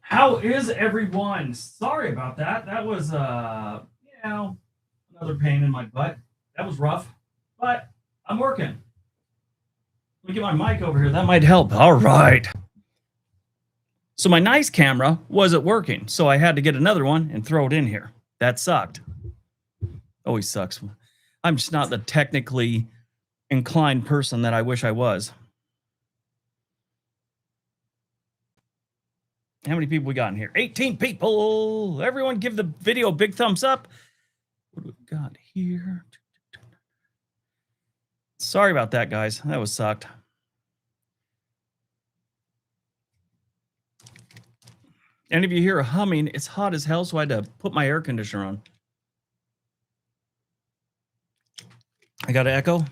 How is everyone? Sorry about that. That was another pain in my butt. That was rough, but I'm working. Let me get my mic over here. That might help. All right. So my nice camera wasn't working, so I had to get another one and throw it in here. That sucked. Always sucks. I'm just not the technically inclined person that I wish I was. How many people we got in here? 18 people. Everyone give the video a big thumbs up. What do we got here? Sorry about that, guys. That was sucked. Any of you hear a humming? It's hot as hell, so I had to put my air conditioner on. I got an echo.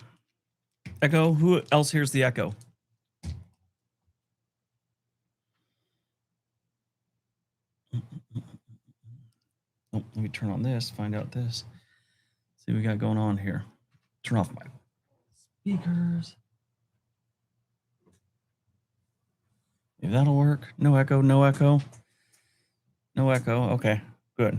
Echo. Who else hears the echo? Oh, let me turn on this, find out this. See what we got going on here. Turn off my speakers. If that'll work. No echo, no echo. No echo. Okay, good.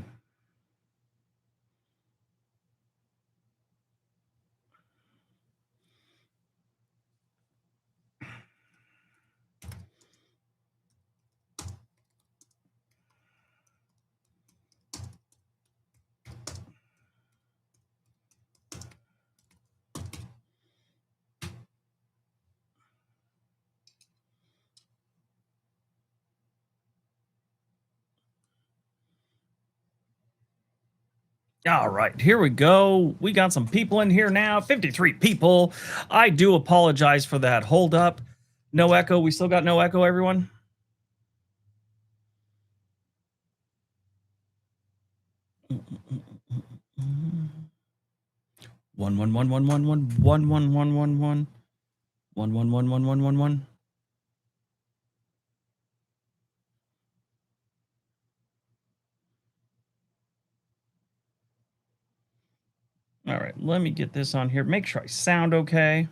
All right, here we go. We got some people in here now. 53 people. I do apologize for that hold up. No echo. We still got no echo, everyone. One one one one one one one one one one one one one one one one one one. All right, let me get this on here. Make sure I sound okay.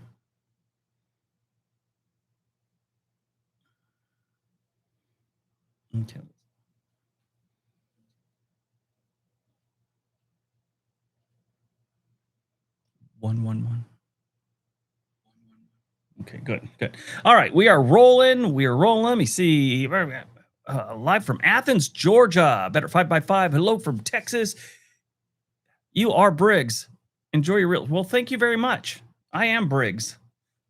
Okay. One. Okay, good. All right, we are rolling. Let me see. Live from Athens, Georgia. Better 5x5. Hello from Texas. You are Briggs. Enjoy your real. Well, thank you very much. I am Briggs.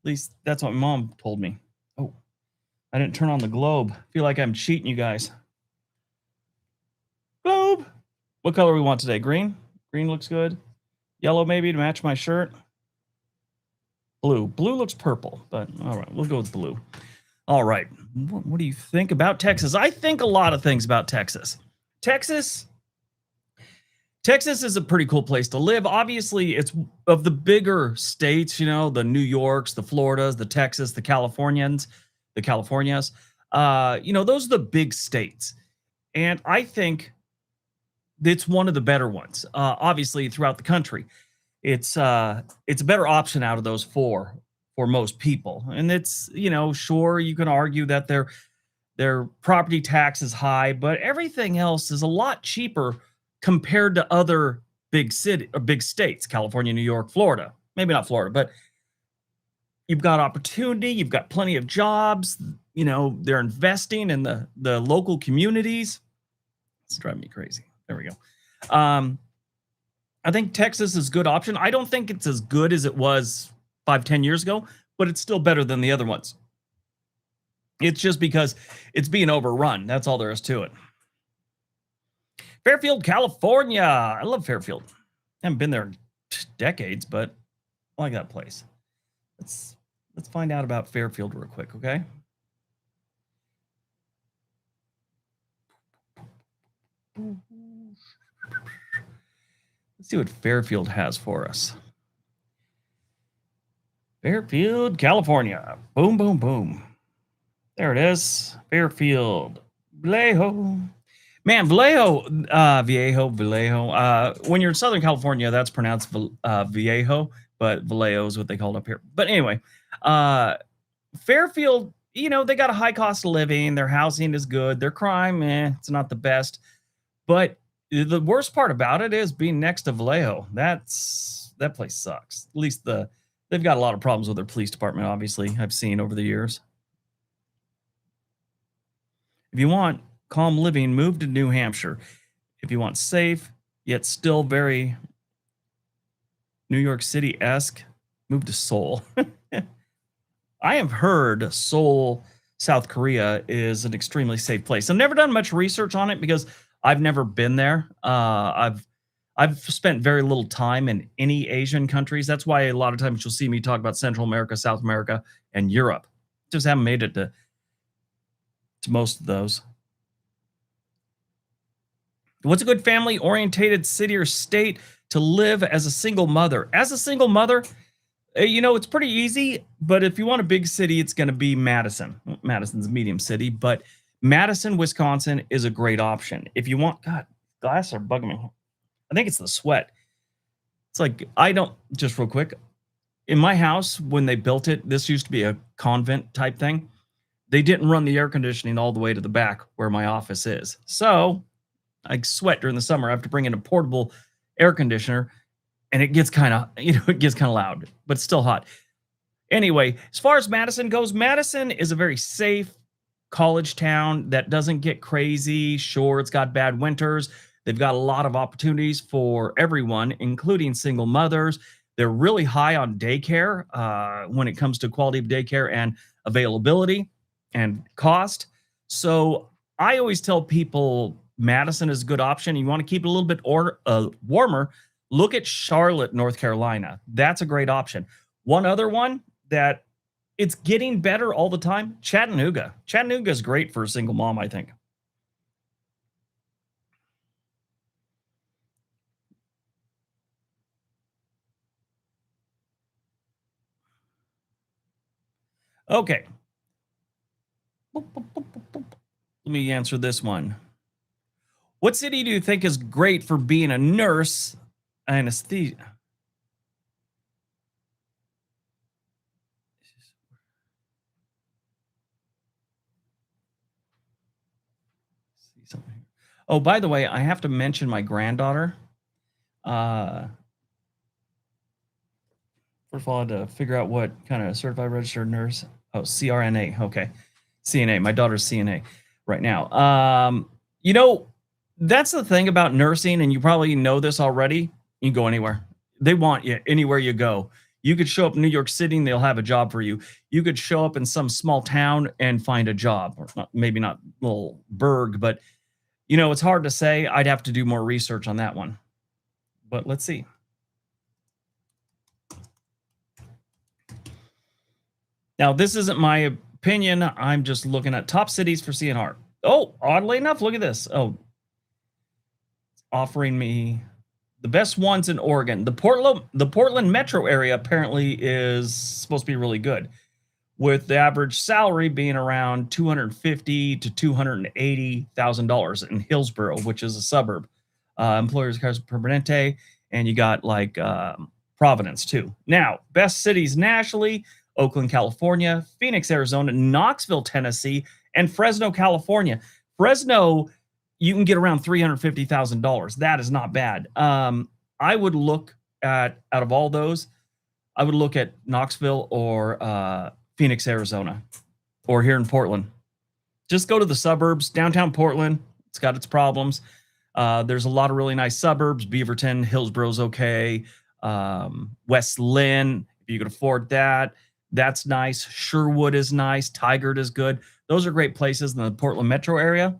At least that's what my mom told me. Oh, I didn't turn on the globe. Feel like I'm cheating you guys. Globe. What color we want today? Green? Green looks good. Yellow maybe to match my shirt. Blue. Blue looks purple, but all right, we'll go with blue. All right. What do you think about Texas? I think a lot of things about Texas. Texas is a pretty cool place to live. Obviously, it's of the bigger states, the New Yorks, the Floridas, the Texas, the Californias. Those are the big states. And I think it's one of the better ones, obviously, throughout the country. It's a better option out of those four for most people. And it's, sure, you can argue that their property tax is high, but everything else is a lot cheaper compared to other big states, California, New York, Florida. Maybe not Florida, but you've got opportunity, you've got plenty of jobs, they're investing in the local communities. It's driving me crazy. There we go. I think Texas is a good option. I don't think it's as good as it was 5-10 years ago, but it's still better than the other ones. It's just because it's being overrun. That's all there is to it. Fairfield, California. I love Fairfield. I haven't been there in decades, but I like that place. Let's find out about Fairfield real quick, okay? Let's see what Fairfield has for us. Fairfield, California. Boom, boom, boom. There it is. Fairfield. Vallejo. Man, Vallejo. When you're in Southern California, that's pronounced Viejo, but Vallejo is what they call it up here. But anyway, Fairfield They got a high cost of living. Their housing is good. Their crime, it's not the best. But the worst part about it is being next to Vallejo. That place sucks. At least they've got a lot of problems with their police department. Obviously, I've seen over the years. If you want calm living, move to New Hampshire. If you want safe yet still very New York City esque, move to Seoul. I have heard Seoul, South Korea is an extremely safe place. I've never done much research on it because I've never been there. I've spent very little time in any Asian countries. That's why a lot of times you'll see me talk about Central America, South America, and Europe. Just haven't made it to most of those. What's a good family orientated city or state to live as a single mother? As a single mother, it's pretty easy, but if you want a big city, it's going to be Madison. Madison's a medium city, but Madison, Wisconsin is a great option. If you want, God, glasses are bugging me. I think it's the sweat. It's like, I don't, just real quick, in my house, when they built it, this used to be a convent type thing. They didn't run the air conditioning all the way to the back where my office is. So I sweat during the summer. I have to bring in a portable air conditioner, and it gets kind of, it gets kind of loud, but it's still hot. Anyway, as far as Madison goes, Madison is a very safe college town that doesn't get crazy. Sure, it's got bad winters. They've got a lot of opportunities for everyone, including single mothers. They're really high on daycare when it comes to quality of daycare and availability and cost. So I always tell people Madison is a good option. You want to keep it a little bit warmer, look at Charlotte, North Carolina. That's a great option. One other one that it's getting better all the time, Chattanooga. Chattanooga is great for a single mom, I think. Okay. Let me answer this one. What city do you think is great for being a nurse? Anesthesia. See something here. Oh, by the way, I have to mention my granddaughter. Uh, First of all, I had to figure out what kind of certified registered nurse. Oh, CRNA. Okay. CNA. My daughter's CNA right now. You know, that's the thing about nursing, and you probably know this already. You can go anywhere. They want you anywhere you go. You could show up in New York City and they'll have a job for you. You could show up in some small town and find a job, or not, maybe not little burg, but it's hard to say. I'd have to do more research on that one. But let's see. Now, this isn't my opinion. I'm just looking at top cities for CNR. Oh, oddly enough, look at this. Oh, offering me the best ones in Oregon. The Portland metro area apparently is supposed to be really good, with the average salary being around $250,000 to $280,000 in Hillsborough, which is a suburb. Employers Casa Permanente, and you got like Providence too. Now, best cities nationally: Oakland, California; Phoenix, Arizona; Knoxville, Tennessee; and Fresno, California. Fresno, you can get around $350,000. That is not bad. I would look at, out of all those, I would look at Knoxville or Phoenix, Arizona, or here in Portland. Just go to the suburbs. Downtown Portland, it's got its problems. There's a lot of really nice suburbs. Beaverton, Hillsborough's okay. West Lynn, if you could afford that, that's nice. Sherwood is nice. Tigard is good. Those are great places in the Portland metro area.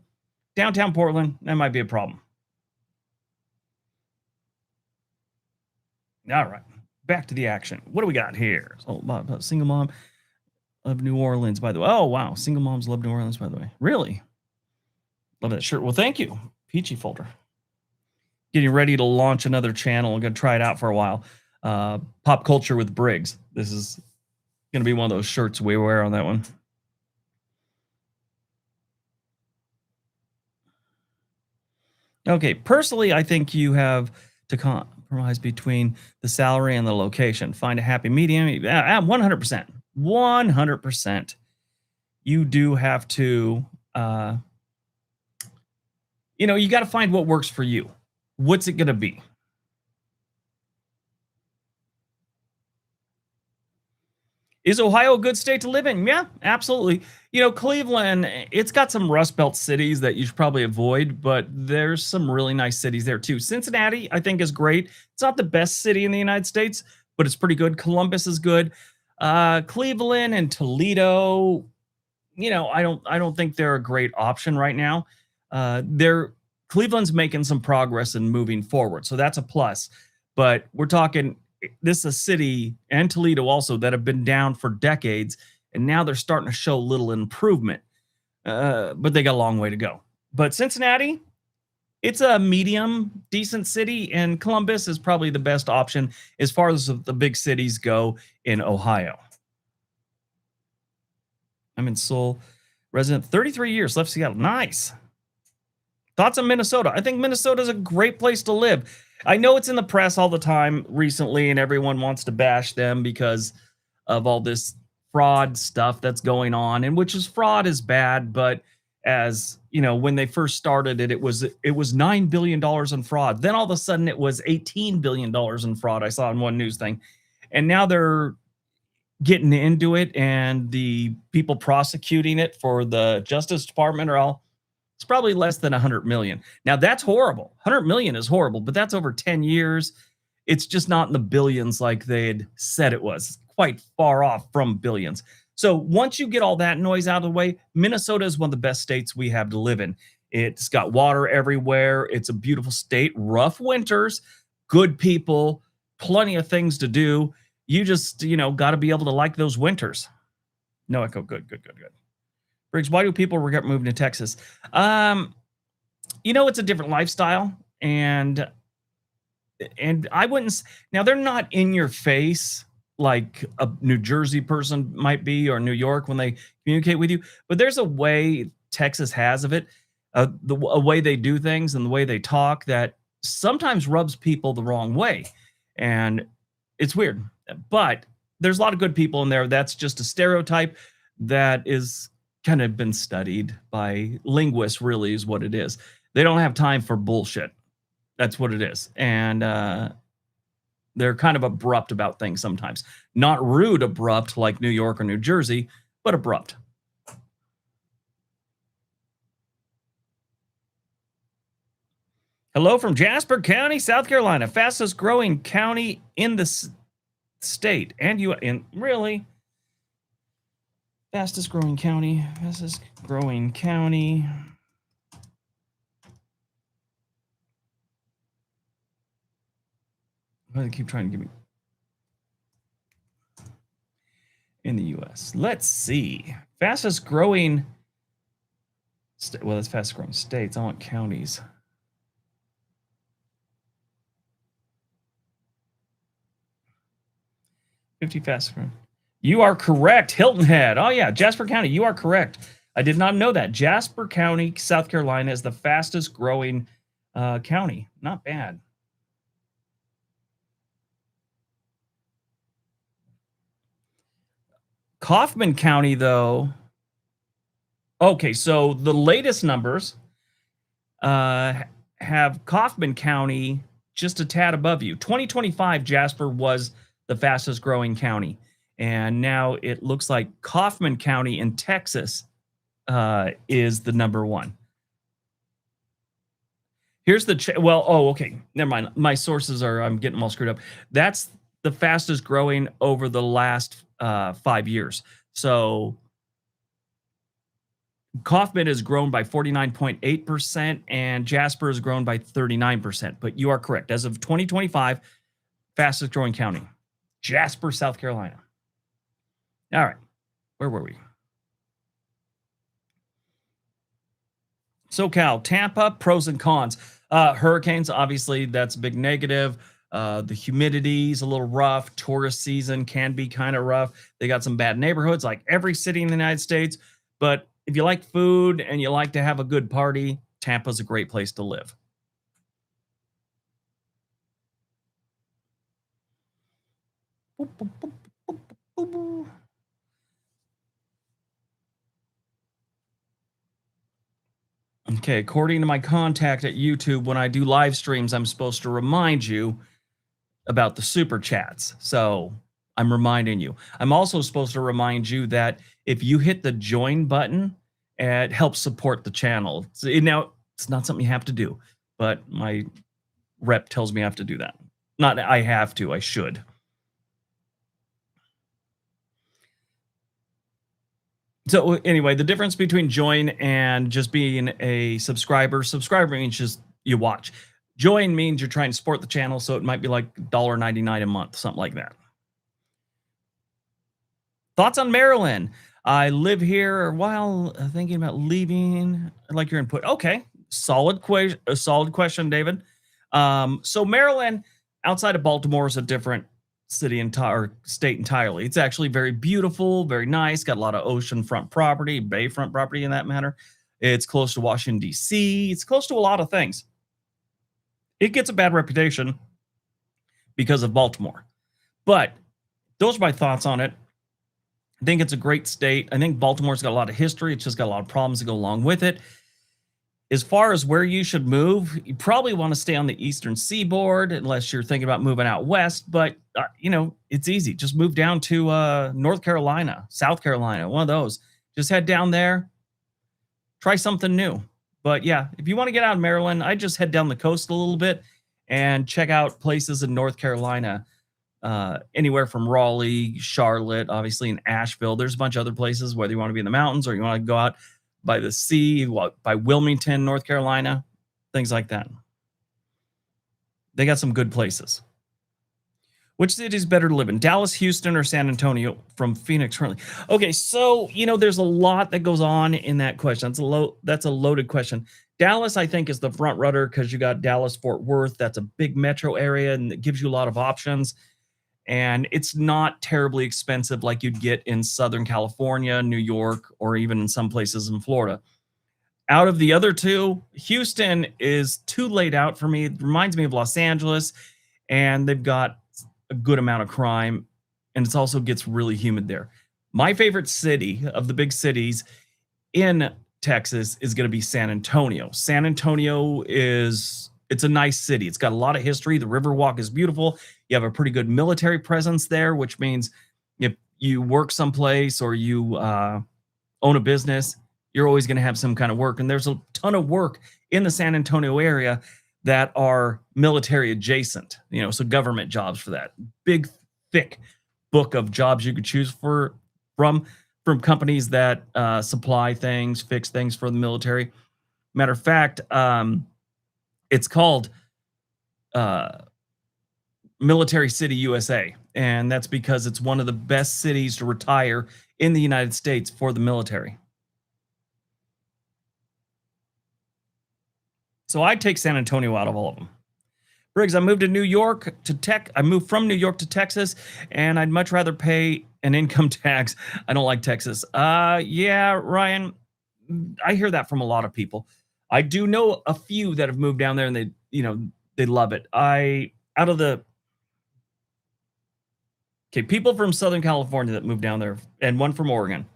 Downtown Portland, that might be a problem. All right, back to the action. What do we got here? So, single mom of New Orleans, by the way. Oh, wow. Single moms love New Orleans, by the way. Really? Love that shirt. Well, thank you. Peachy folder. Getting ready to launch another channel. I'm going to try it out for a while. Pop Culture with Briggs. This is going to be one of those shirts we wear on that one. Okay, personally, I think you have to compromise between the salary and the location. Find a happy medium. 100%. 100%. you do have to, uh, you got to find what works for you. What's it going to be? Is Ohio a good state to live in? Yeah, absolutely. Cleveland, it's got some Rust Belt cities that you should probably avoid, but there's some really nice cities there too. Cincinnati, I think, is great. It's not the best city in the United States, but it's pretty good. Columbus is good. Cleveland and Toledo, I don't think they're a great option right now. They're Cleveland's making some progress and moving forward, so that's a plus. But we're talking this is a city and Toledo also that have been down for decades, and now they're starting to show little improvement. But they got a long way to go. But Cincinnati, it's a medium decent city, and Columbus is probably the best option as far as the big cities go in Ohio. I'm in Seoul, resident 33 years, left Seattle. Nice. Thoughts on Minnesota? I think Minnesota is a great place to live. I know it's in the press all the time recently, and everyone wants to bash them because of all this fraud stuff that's going on, and which is fraud is bad, but as you know, when they first started it, it was $9 billion in fraud. Then all of a sudden it was $18 billion in fraud. I saw in one news thing, and now they're getting into it, and the people prosecuting it for the Justice Department are all it's probably less than 100 million. Now that's horrible. 100 million is horrible, but that's over 10 years. It's just not in the billions like they'd said it was. It's quite far off from billions. So once you get all that noise out of the way, Minnesota is one of the best states we have to live in. It's got water everywhere. It's a beautiful state, rough winters, good people, plenty of things to do. You just, got to be able to like those winters. No echo. Good, good, good, good. Briggs, why do people regret moving to Texas? It's a different lifestyle, and I wouldn't. Now they're not in your face like a New Jersey person might be, or New York when they communicate with you. But there's a way Texas has of it, a way they do things and the way they talk that sometimes rubs people the wrong way, and it's weird. But there's a lot of good people in there. That's just a stereotype that is kind of been studied by linguists. Really, is what it is. They don't have time for bullshit. That's what it is. And they're kind of abrupt about things sometimes. Not rude abrupt like New York or New Jersey, but abrupt. Hello from Jasper County, South Carolina, fastest growing county in the state. And you in really fastest growing county, fastest growing county. Why do they keep trying to give me in the U.S.? Let's see. Fastest growing. Well, that's fastest growing states. I want counties. $50 fastest growing. You are correct. Hilton Head. Oh yeah, Jasper County. You are correct. I did not know that. Jasper County, South Carolina, is the fastest growing county. Not bad. Kaufman County, though. Okay, so the latest numbers have Kaufman County just a tad above you. 2025, Jasper was the fastest growing county. And now it looks like Kaufman County in Texas is the number one. Here's the okay, never mind. My sources I'm getting them all screwed up. That's the fastest growing over the last 5 years. So Kaufman has grown by 49.8% and Jasper has grown by 39%. But you are correct. As of 2025, fastest growing county, Jasper, South Carolina. All right. Where were we? SoCal, Tampa, pros and cons. Hurricanes, obviously, that's a big negative. The humidity is a little rough. Tourist season can be kind of rough. They got some bad neighborhoods like every city in the United States. But if you like food and you like to have a good party, Tampa's a great place to live. Okay, according to my contact at YouTube, when I do live streams, I'm supposed to remind you about the super chats. So I'm reminding you. I'm also supposed to remind you that if you hit the join button, it helps support the channel. Now, it's not something you have to do, but my rep tells me I have to do that. Not I have to, I should. So anyway, the difference between join and just being a subscriber means just you watch. Join means you're trying to support the channel, so it might be like $1.99 a month, something like that. Thoughts on Maryland? I live here while thinking about leaving. I'd like your input. Okay, solid question, David. So Maryland, outside of Baltimore, is a different city or state entirely. It's actually very beautiful, very nice. Got a lot of oceanfront property, bayfront property, in that matter. It's close to Washington D.C. It's close to a lot of things. It gets a bad reputation because of Baltimore, but those are my thoughts on it. I think it's a great state. I think Baltimore's got a lot of history. It's just got a lot of problems to go along with it. As far as where you should move, you probably want to stay on the eastern seaboard unless you're thinking about moving out west. But, it's easy. Just move down to North Carolina, South Carolina, one of those. Just head down there, try something new. But yeah, if you want to get out of Maryland, I just head down the coast a little bit and check out places in North Carolina. Anywhere from Raleigh, Charlotte, obviously in Asheville. There's a bunch of other places, whether you want to be in the mountains or you want to go out by the sea, by Wilmington, North Carolina, things like that. They got some good places. Which city is better to live in, Dallas, Houston, or San Antonio from Phoenix currently? Okay, so, there's a lot that goes on in that question. That's a loaded question. Dallas, I think, is the front runner because you got Dallas, Fort Worth. That's a big metro area, and it gives you a lot of options. And it's not terribly expensive like you'd get in Southern California, New York, or even in some places in Florida. Out of the other two, Houston is too laid out for me. It reminds me of Los Angeles, and they've got a good amount of crime, and it also gets really humid there. My favorite city of the big cities in Texas is going to be San Antonio. San Antonio it's a nice city. It's got a lot of history. The Riverwalk is beautiful. You have a pretty good military presence there, which means if you work someplace or you own a business, you're always going to have some kind of work. And there's a ton of work in the San Antonio area that are military adjacent, so government jobs for that. Big, thick book of jobs you could choose from companies that supply things, fix things for the military. Matter of fact, it's called Military City, USA. And that's because it's one of the best cities to retire in the United States for the military. So I'd take San Antonio out of all of them. Briggs, I moved from New York to Texas, and I'd much rather pay an income tax. I don't like Texas. Yeah, Ryan, I hear that from a lot of people. I do know a few that have moved down there and they love it. People from Southern California that moved down there and one from Oregon.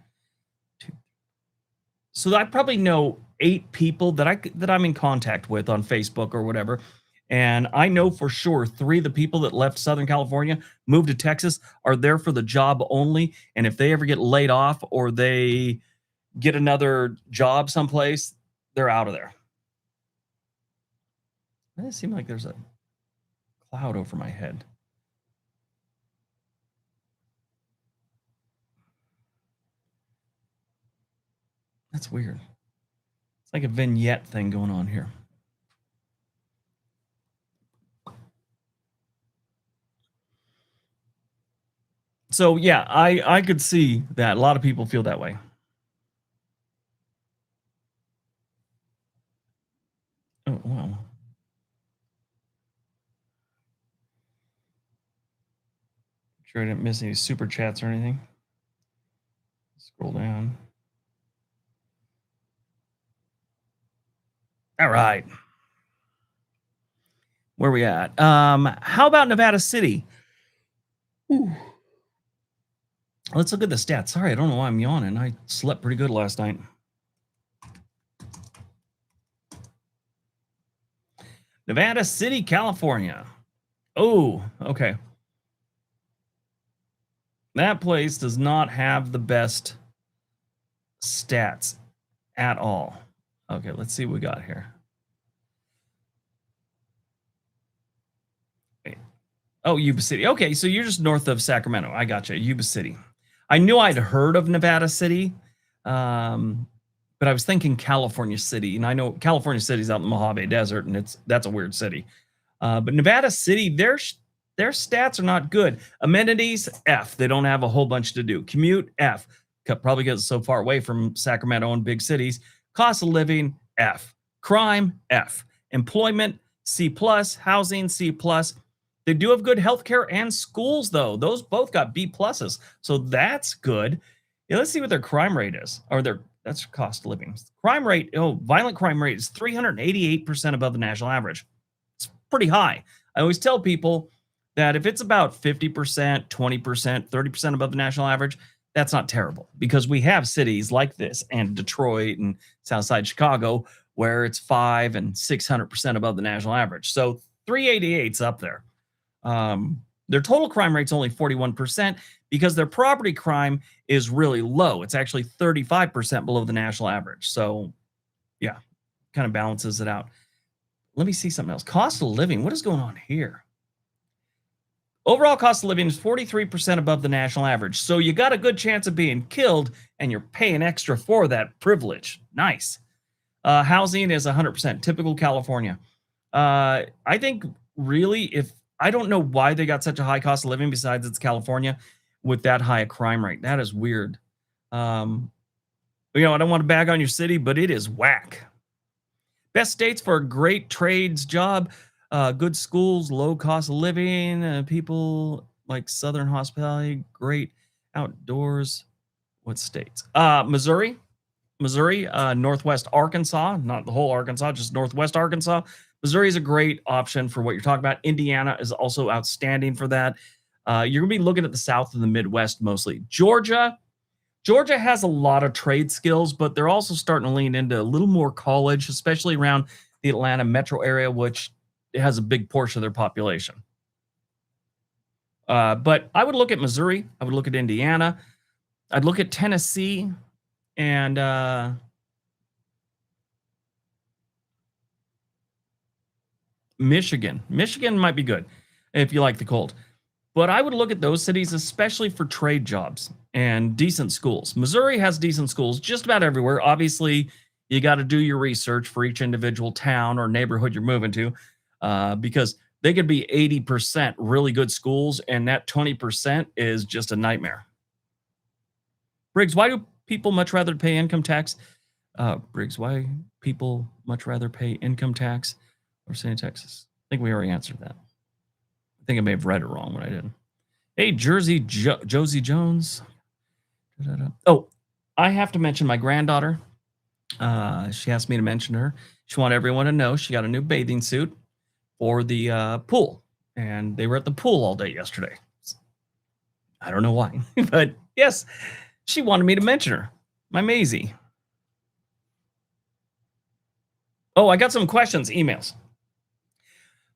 So I probably know 8 people that I'm in contact with on Facebook or whatever. And I know for sure 3 of the people that left Southern California, moved to Texas, are there for the job only. And if they ever get laid off or they get another job someplace, they're out of there. It does seem like there's a cloud over my head. That's weird. It's like a vignette thing going on here. So yeah, I could see that a lot of people feel that way. Oh wow. Sure I didn't miss any super chats or anything. Scroll down. All right. Where we at? How about Nevada City? Ooh. Let's look at the stats. Sorry, I don't know why I'm yawning. I slept pretty good last night. Nevada City, California. Oh, okay. That place does not have the best stats at all. Okay, let's see what we got here. Wait. Oh, Yuba City. Okay, so you're just north of Sacramento. I gotcha. Yuba City. I knew I'd heard of Nevada City, um, but I was thinking California City, and I know California City's out in the Mojave Desert, and that's a weird city. But Nevada City, their stats are not good. Amenities F. They don't have a whole bunch to do. Commute F. Probably because it's so far away from Sacramento and big cities. Cost of living F. Crime F. Employment C plus. Housing C plus. They do have good healthcare and schools, though. Those both got B pluses, so that's good. Yeah, let's see what their crime rate is, or that's cost of living. Crime rate, violent crime rate is 388% above the national average. It's pretty high. I always tell people that if it's about 50%, 20%, 30% above the national average, that's not terrible, because we have cities like this and Detroit and Southside Chicago where it's 500 and 600% above the national average. So 388's up there. Their total crime rate's only 41% because their property crime is really low. It's actually 35% below the national average. So, yeah, kind of balances it out. Let me see something else. Cost of living. What is going on here? Overall cost of living is 43% above the national average. So you got a good chance of being killed, and you're paying extra for that privilege. Nice. Housing is 100%. Typical California. I think really, I don't know why they got such a high cost of living besides it's California with that high a crime rate. That is weird. I don't want to bag on your city, but it is whack. Best states for a great trades job, good schools, low cost of living, people like Southern hospitality, great outdoors. What states? Missouri, Northwest Arkansas, not the whole Arkansas, just Northwest Arkansas. Missouri is a great option for what you're talking about. Indiana is also outstanding for that. You're going to be looking at the South and the Midwest mostly. Georgia has a lot of trade skills, but they're also starting to lean into a little more college, especially around the Atlanta metro area, which has a big portion of their population. But I would look at Missouri. I would look at Indiana. I'd look at Tennessee and Michigan. Michigan might be good if you like the cold. But I would look at those cities, especially for trade jobs and decent schools. Missouri has decent schools just about everywhere. Obviously, you got to do your research for each individual town or neighborhood you're moving to, because they could be 80% really good schools, and that 20% is just a nightmare. Briggs, why do people much rather pay income tax? Briggs, why people much rather pay income tax or stay in Texas? I think we already answered that. I think I may have read it wrong when I didn't. Hey, Josie Jones. Oh, I have to mention my granddaughter. She asked me to mention her. She wanted everyone to know she got a new bathing suit for the pool. And they were at the pool all day yesterday. I don't know why, but yes, she wanted me to mention her. My Maisie. Oh, I got some questions, emails.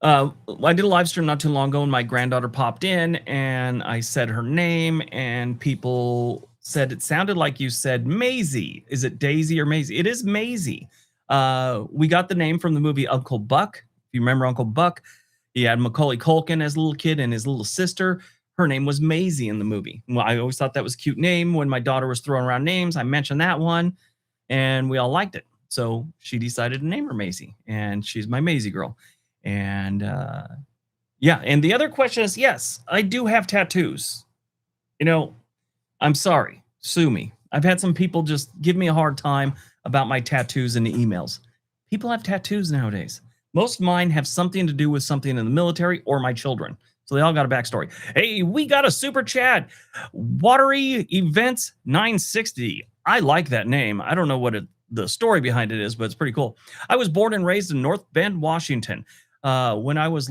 I did a live stream not too long ago, and my granddaughter popped in, and I said her name, and people said it sounded like you said Maisie. Is it Daisy or Maisie? It is Maisie. We got the name from the movie Uncle Buck. If you remember Uncle Buck, he had Macaulay Culkin as a little kid, and his little sister, her name was Maisie in the movie. Well, I always thought that was a cute name. When my daughter was throwing around names, I mentioned that one, and we all liked it. So she decided to name her Maisie, and she's my Maisie girl. And yeah, and the other question is, yes, I do have tattoos. I'm sorry, sue me. I've had some people just give me a hard time about my tattoos in the emails. People have tattoos nowadays. Most of mine have something to do with something in the military or my children. So they all got a backstory. Hey, we got a super chat. Watery Events 960. I like that name. I don't know what the story behind it is, but it's pretty cool. I was born and raised in North Bend, Washington, when it was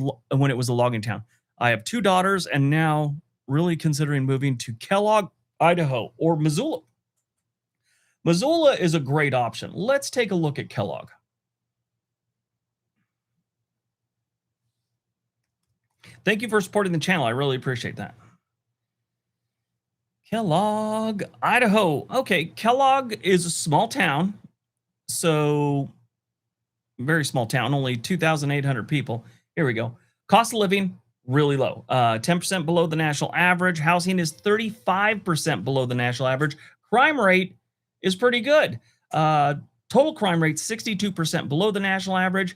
a logging town. I have 2 daughters, and now really considering moving to Kellogg, Idaho, or Missoula. Missoula is a great option. Let's take a look at Kellogg. Thank you for supporting the channel. I really appreciate that. Kellogg, Idaho. Okay, Kellogg is a small town. So, very small town, only 2,800 people. Here we go. Cost of living, really low. 10% below the national average. Housing is 35% below the national average. Crime rate is pretty good. Total crime rate, 62% below the national average.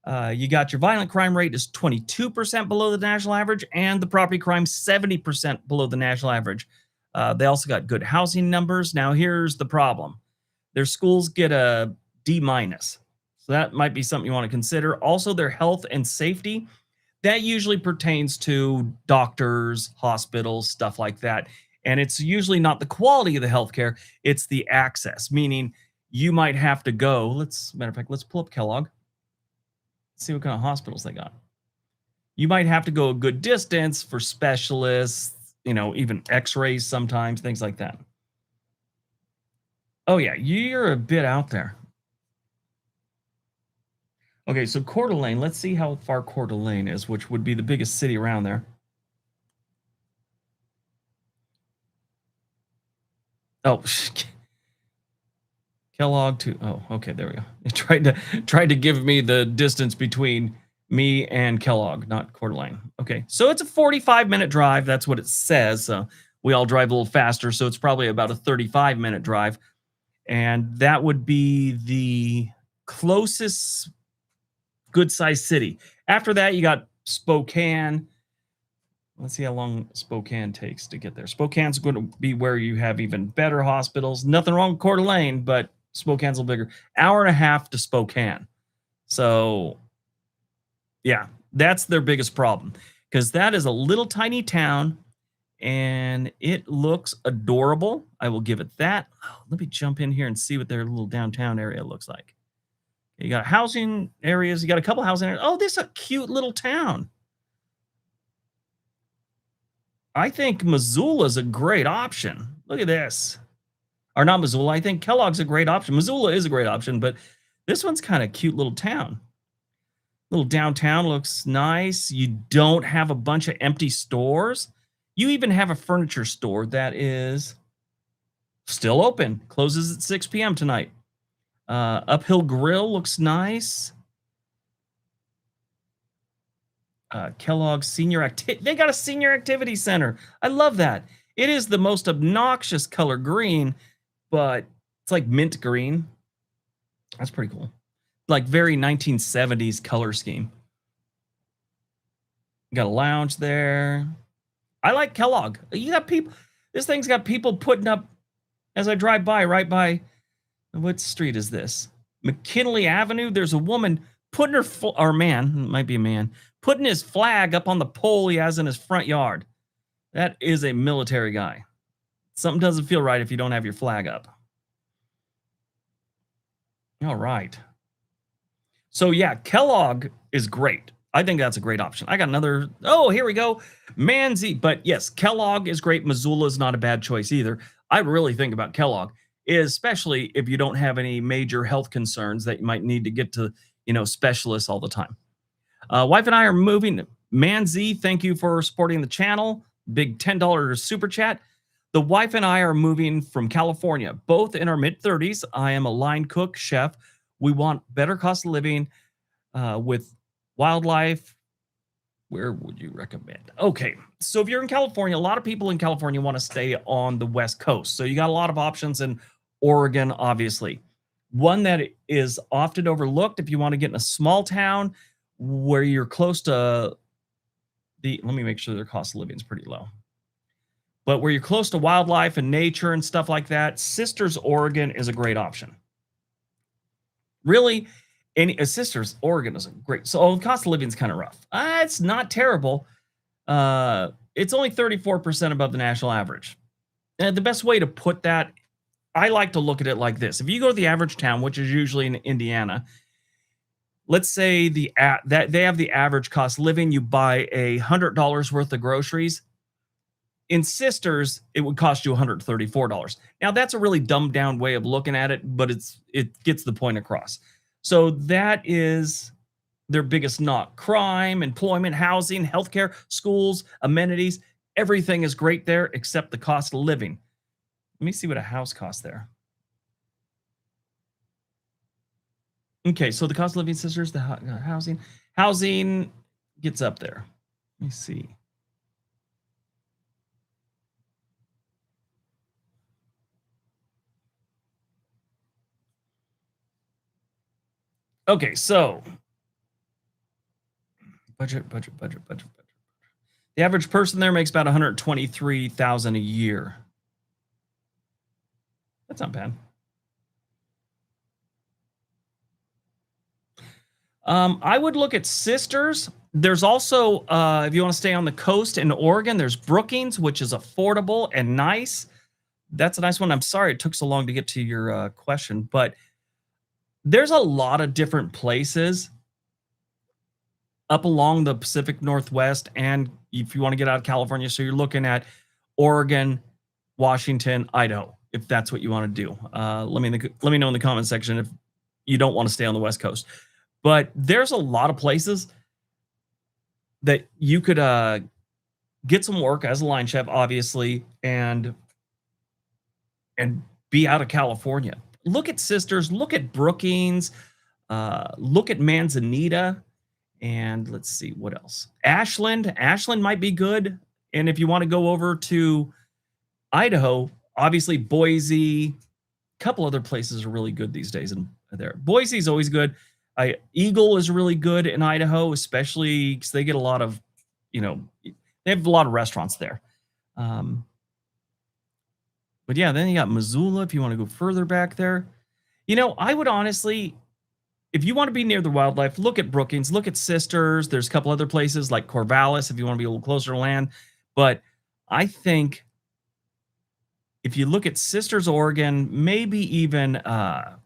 You got your violent crime rate is 22% below the national average, and the property crime 70% below the national average. They also got good housing numbers. Now, here's the problem. Their schools get a D minus. So that might be something you want to consider. Also, their health and safety, that usually pertains to doctors, hospitals, stuff like that. And it's usually not the quality of the healthcare, it's the access, meaning you might have to go. Matter of fact, let's pull up Kellogg. See what kind of hospitals they got. You might have to go a good distance for specialists, even x-rays sometimes, things like that. Oh yeah, you're a bit out there. Okay, so Coeur d'Alene, let's see how far Coeur d'Alene is, which would be the biggest city around there. Oh, Kellogg to, oh, okay, there we go. It tried to give me the distance between me and Kellogg, not Coeur d'Alene. Okay, so it's a 45-minute drive. That's what it says. We all drive a little faster, so it's probably about a 35-minute drive. And that would be the closest good-sized city. After that, you got Spokane. Let's see how long Spokane takes to get there. Spokane's going to be where you have even better hospitals. Nothing wrong with Coeur d'Alene, but Spokane's a little bigger. Hour and a half to Spokane. So, yeah, that's their biggest problem, because that is a little tiny town, and it looks adorable. I will give it that. Oh, let me jump in here and see what their little downtown area looks like. You got housing areas. You got a couple housing areas. Oh, this is a cute little town. I think Missoula is a great option. Look at this. Or not Missoula. I think Kellogg's a great option. Missoula is a great option, but this one's kind of cute little town. Little downtown looks nice. You don't have a bunch of empty stores. You even have a furniture store that is still open. Closes at 6 p.m. tonight. Uphill Grill looks nice. Kellogg Senior Activity. They got a senior activity center. I love that. It is the most obnoxious color green, but it's like mint green. That's pretty cool. Like very 1970s color scheme. You got a lounge there. I like Kellogg. You got people. This thing's got people putting up as I drive by, right by. What street is this? McKinley Avenue. There's a woman putting her, or man, it might be a man, putting his flag up on the pole he has in his front yard. That is a military guy. Something doesn't feel right if you don't have your flag up. All right. So yeah, Kellogg is great. I think that's a great option. I got another. Oh, here we go. Manzi. But yes, Kellogg is great. Missoula is not a bad choice either. I really think about Kellogg, especially if you don't have any major health concerns that you might need to get to, specialists all the time. Wife and I are moving. Manzi, thank you for supporting the channel. Big $10 super chat. The wife and I are moving from California, both in our mid-30s. I am a line cook, chef. We want better cost of living with wildlife. Where would you recommend? Okay, so if you're in California, a lot of people in California want to stay on the West Coast. So you got a lot of options in Oregon, obviously. One that is often overlooked if you want to get in a small town where you're close to let me make sure their cost of living is pretty low. But where you're close to wildlife and nature and stuff like that, Sisters, Oregon is a great option. Really, Sisters, Oregon is great. So cost of living is kind of rough. It's not terrible. It's only 34% above the national average. And the best way to put that, I like to look at it like this. If you go to the average town, which is usually in Indiana, let's say that they have the average cost of living. You buy $100 worth of groceries. In Sisters, it would cost you $134. Now, that's a really dumbed down way of looking at it, but it gets the point across. So that is their biggest knock. Crime, employment, housing, healthcare, schools, amenities, everything is great there except the cost of living. Let me see what a house costs there. Okay, so the cost of living, sisters, the housing gets up there. Let me see. Okay, so budget. The average person there makes about 123,000 a year. That's not bad. I would look at Sisters. There's also, if you want to stay on the coast in Oregon, there's Brookings, which is affordable and nice. That's a nice one. I'm sorry it took so long to get to your question, but there's a lot of different places up along the Pacific Northwest. And if you want to get out of California, so you're looking at Oregon, Washington, Idaho, if that's what you want to do. Let me know in the comment section if you don't want to stay on the West Coast. But there's a lot of places that you could get some work as a line chef, obviously, and be out of California. Look at Sisters, look at Brookings, look at Manzanita, and let's see what else. Ashland might be good. And if you want to go over to Idaho, obviously Boise, a couple other places are really good these days. And there, Boise is always good. Eagle is really good in Idaho, especially because they get a lot of, they have a lot of restaurants there. But yeah, then you got Missoula if you want to go further back there. I would honestly, if you want to be near the wildlife, look at Brookings, look at Sisters. There's a couple other places like Corvallis if you want to be a little closer to land. But I think if you look at Sisters, Oregon, maybe even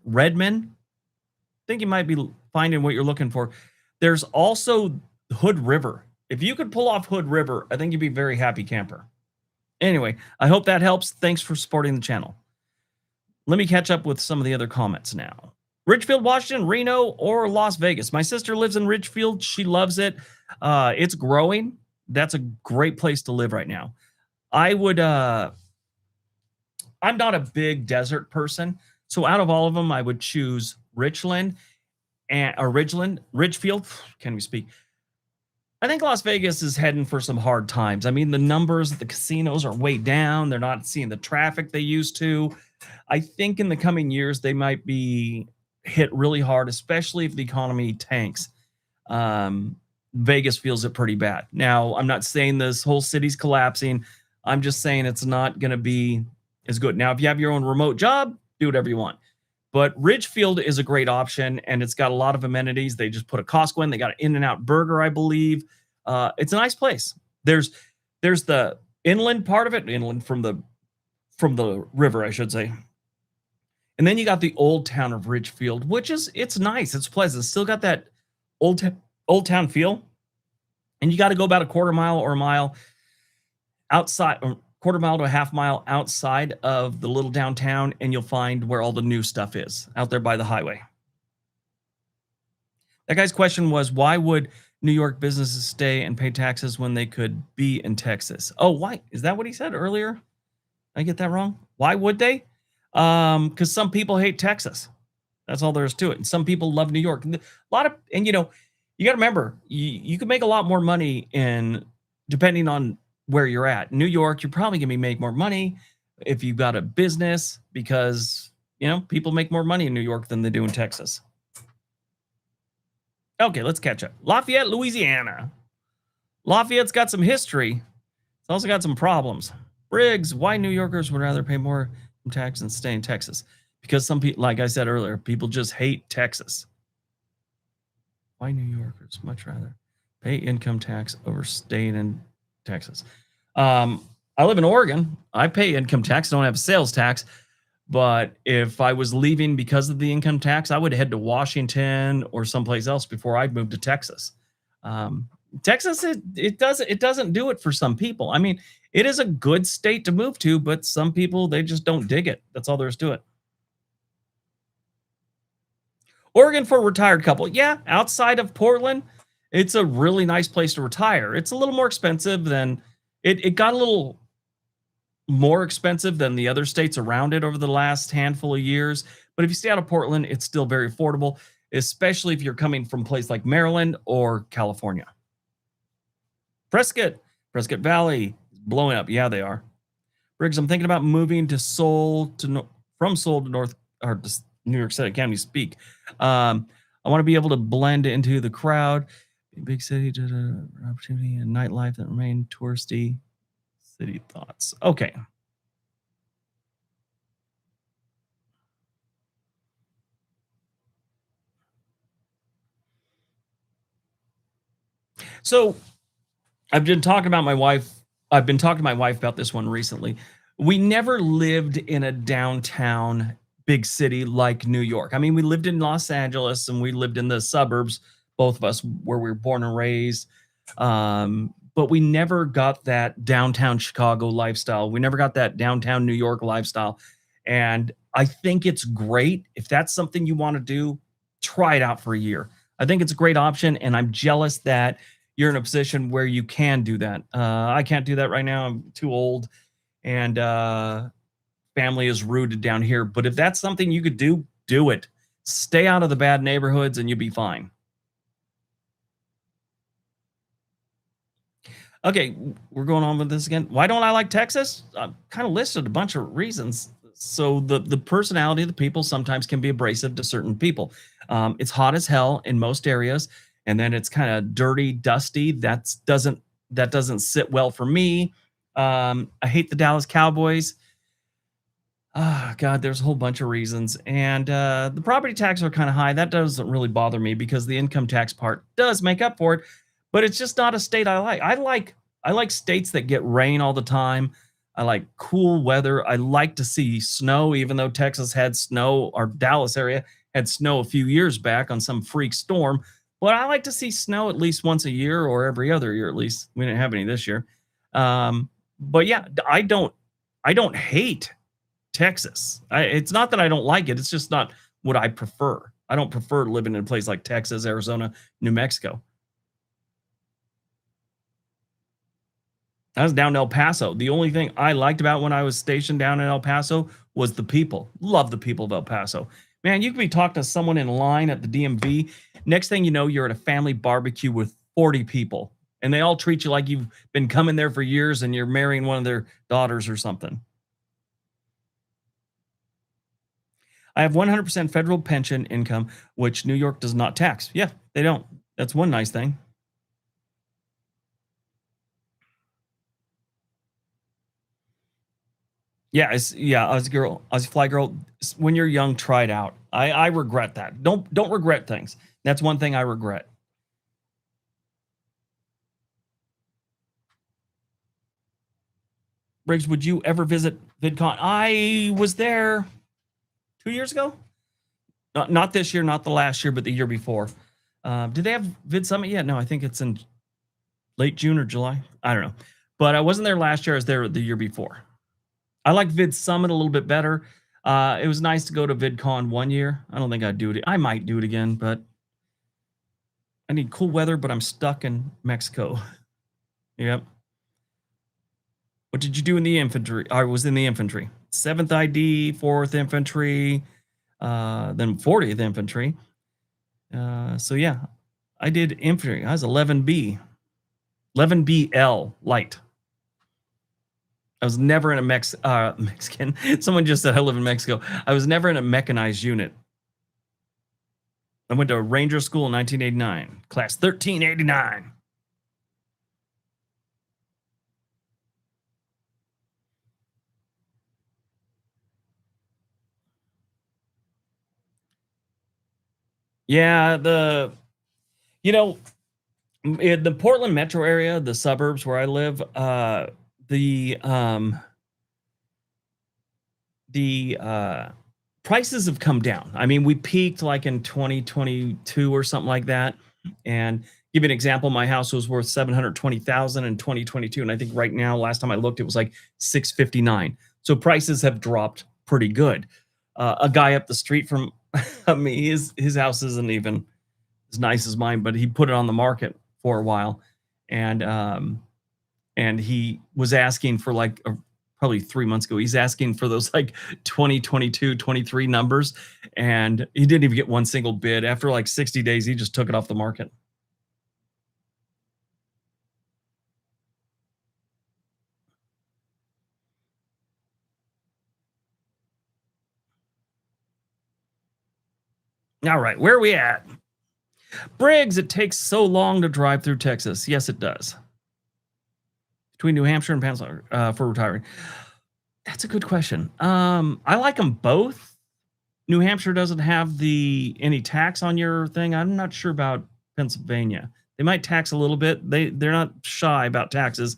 Redmond, I think you might be finding what you're looking for. There's also Hood River. If you could pull off Hood River, I think you'd be a very happy camper. Anyway, I hope that helps. Thanks for supporting the channel. Let me catch up with some of the other comments now. Richfield, Washington, Reno, or Las Vegas. My sister lives in Richfield. She loves it. It's growing. That's a great place to live right now. I would, I'm not a big desert person. So out of all of them, I would choose Ridgefield. Can we speak? I think Las Vegas is heading for some hard times. I mean, the numbers at the casinos are way down. They're not seeing the traffic they used to. I think in the coming years, they might be hit really hard, especially if the economy tanks. Vegas feels it pretty bad. Now, I'm not saying this whole city's collapsing. I'm just saying it's not going to be as good. Now, if you have your own remote job, do whatever you want. But Ridgefield is a great option, and it's got a lot of amenities. They just put a Costco in. They got an In-N-Out Burger, I believe. It's a nice place. There's the inland part of it, inland from the river, I should say. And then you got the old town of Ridgefield, which it's nice. It's pleasant. It's still got that old town feel. And you got to go about a quarter mile or a mile outside, or quarter mile to a half mile outside of the little downtown, and you'll find where all the new stuff is out there by the highway. That guy's question was, why would New York businesses stay and pay taxes when they could be in Texas? Oh, why? Is that what he said earlier? Did I get that wrong? Why would they? Because some people hate Texas. That's all there is to it. And some people love New York. You got to remember, you can make a lot more money depending on where you're at. New York, you're probably going to make more money if you've got a business because, people make more money in New York than they do in Texas. Okay, let's catch up. Lafayette, Louisiana. Lafayette's got some history. It's also got some problems. Briggs, why New Yorkers would rather pay more tax than stay in Texas? Because some people, like I said earlier, people just hate Texas. Why New Yorkers much rather pay income tax over staying in Texas? I live in Oregon. I pay income tax. Don't have a sales tax. But if I was leaving because of the income tax, I would head to Washington or someplace else before I'd move to Texas. Texas, it doesn't do it for some people. I mean, it is a good state to move to, but some people, they just don't dig it. That's all there is to it. Oregon for a retired couple. Yeah, outside of Portland, it's a really nice place to retire. It's a little more expensive than it got a little more expensive than the other states around it over the last handful of years. But if you stay out of Portland, it's still very affordable, especially if you're coming from a place like Maryland or California. Prescott, Prescott Valley, blowing up. Yeah, they are. Briggs, I'm thinking about moving to Seoul from Seoul to North or to New York City. I can't even speak. I want to be able to blend into the crowd. Big city to the opportunity and nightlife that remain touristy. City thoughts. Okay. So I've been talking about my wife. I've been talking to my wife about this one recently. We never lived in a downtown big city like New York. I mean, we lived in Los Angeles and we lived in the suburbs, both of us where we were born and raised. But we never got that downtown Chicago lifestyle. We never got that downtown New York lifestyle. And I think it's great. If that's something you want to do, try it out for a year. I think it's a great option. And I'm jealous that you're in a position where you can do that. I can't do that right now. I'm too old, and family is rooted down here. But if that's something you could do, do it. Stay out of the bad neighborhoods, and you'll be fine. Okay, we're going on with this again. Why don't I like Texas? I've kind of listed a bunch of reasons. So the personality of the people sometimes can be abrasive to certain people. It's hot as hell in most areas, and then it's kind of dirty, dusty. That doesn't sit well for me. I hate the Dallas Cowboys. Ah, God, there's a whole bunch of reasons, and the property taxes are kind of high. That doesn't really bother me because the income tax part does make up for it. But it's just not a state I like. I like states that get rain all the time. I like cool weather. I like to see snow, even though Texas had snow, or Dallas area had snow a few years back on some freak storm. But I like to see snow at least once a year or every other year at least. We didn't have any this year. But yeah, I don't hate Texas. It's not that I don't like it. It's just not what I prefer. I don't prefer living in a place like Texas, Arizona, New Mexico. I was down in El Paso. The only thing I liked about when I was stationed down in El Paso was the people. Love the people of El Paso. Man, you could be talking to someone in line at the DMV. Next thing you know, you're at a family barbecue with 40 people, and they all treat you like you've been coming there for years and you're marrying one of their daughters or something. I have 100% federal pension income, which New York does not tax. Yeah, they don't. That's one nice thing. Yeah, Aussie girl, Aussie fly girl. When you're young, try it out. I regret that. Don't regret things. That's one thing I regret. Briggs, would you ever visit VidCon? I was there 2 years ago. Not this year, not the last year, but the year before. Did they have Vid Summit yet? No, I think it's in late June or July. I don't know, but I wasn't there last year. I was there the year before. I like Vid Summit a little bit better. It was nice to go to VidCon one year. I don't think I'd do it. I might do it again, but I need cool weather, but I'm stuck in Mexico. Yep. What did you do in the infantry? I was in the infantry. 7th ID, 4th Infantry, then 40th Infantry. So yeah, I did infantry. I was 11B, 11BL light. I was never in a Mexican. Someone just said I live in Mexico. I was never in a mechanized unit. I went to Ranger School in 1989, class 1389. Yeah, you know in the Portland metro area, the suburbs where I live, the um the prices have come down. I mean, we peaked like in 2022 or something like that. And give you an example, my house was worth 720,000 in 2022, and I think right now, last time I looked, it was like 659. So prices have dropped pretty good. A guy up the street from I mean, his house isn't even as nice as mine, but he put it on the market for a while, and he was asking for like probably 3 months ago. He's asking for those like 2022, 23 numbers, and he didn't even get one single bid. After like 60 days, he just took it off the market. All right, where are we at? Briggs, it takes so long to drive through Texas. Yes, it does. Between New Hampshire and Pennsylvania for retiring. That's a good question. I like them both. New Hampshire doesn't have the any tax on your thing. I'm not sure about Pennsylvania. They might tax a little bit. They're not shy about taxes,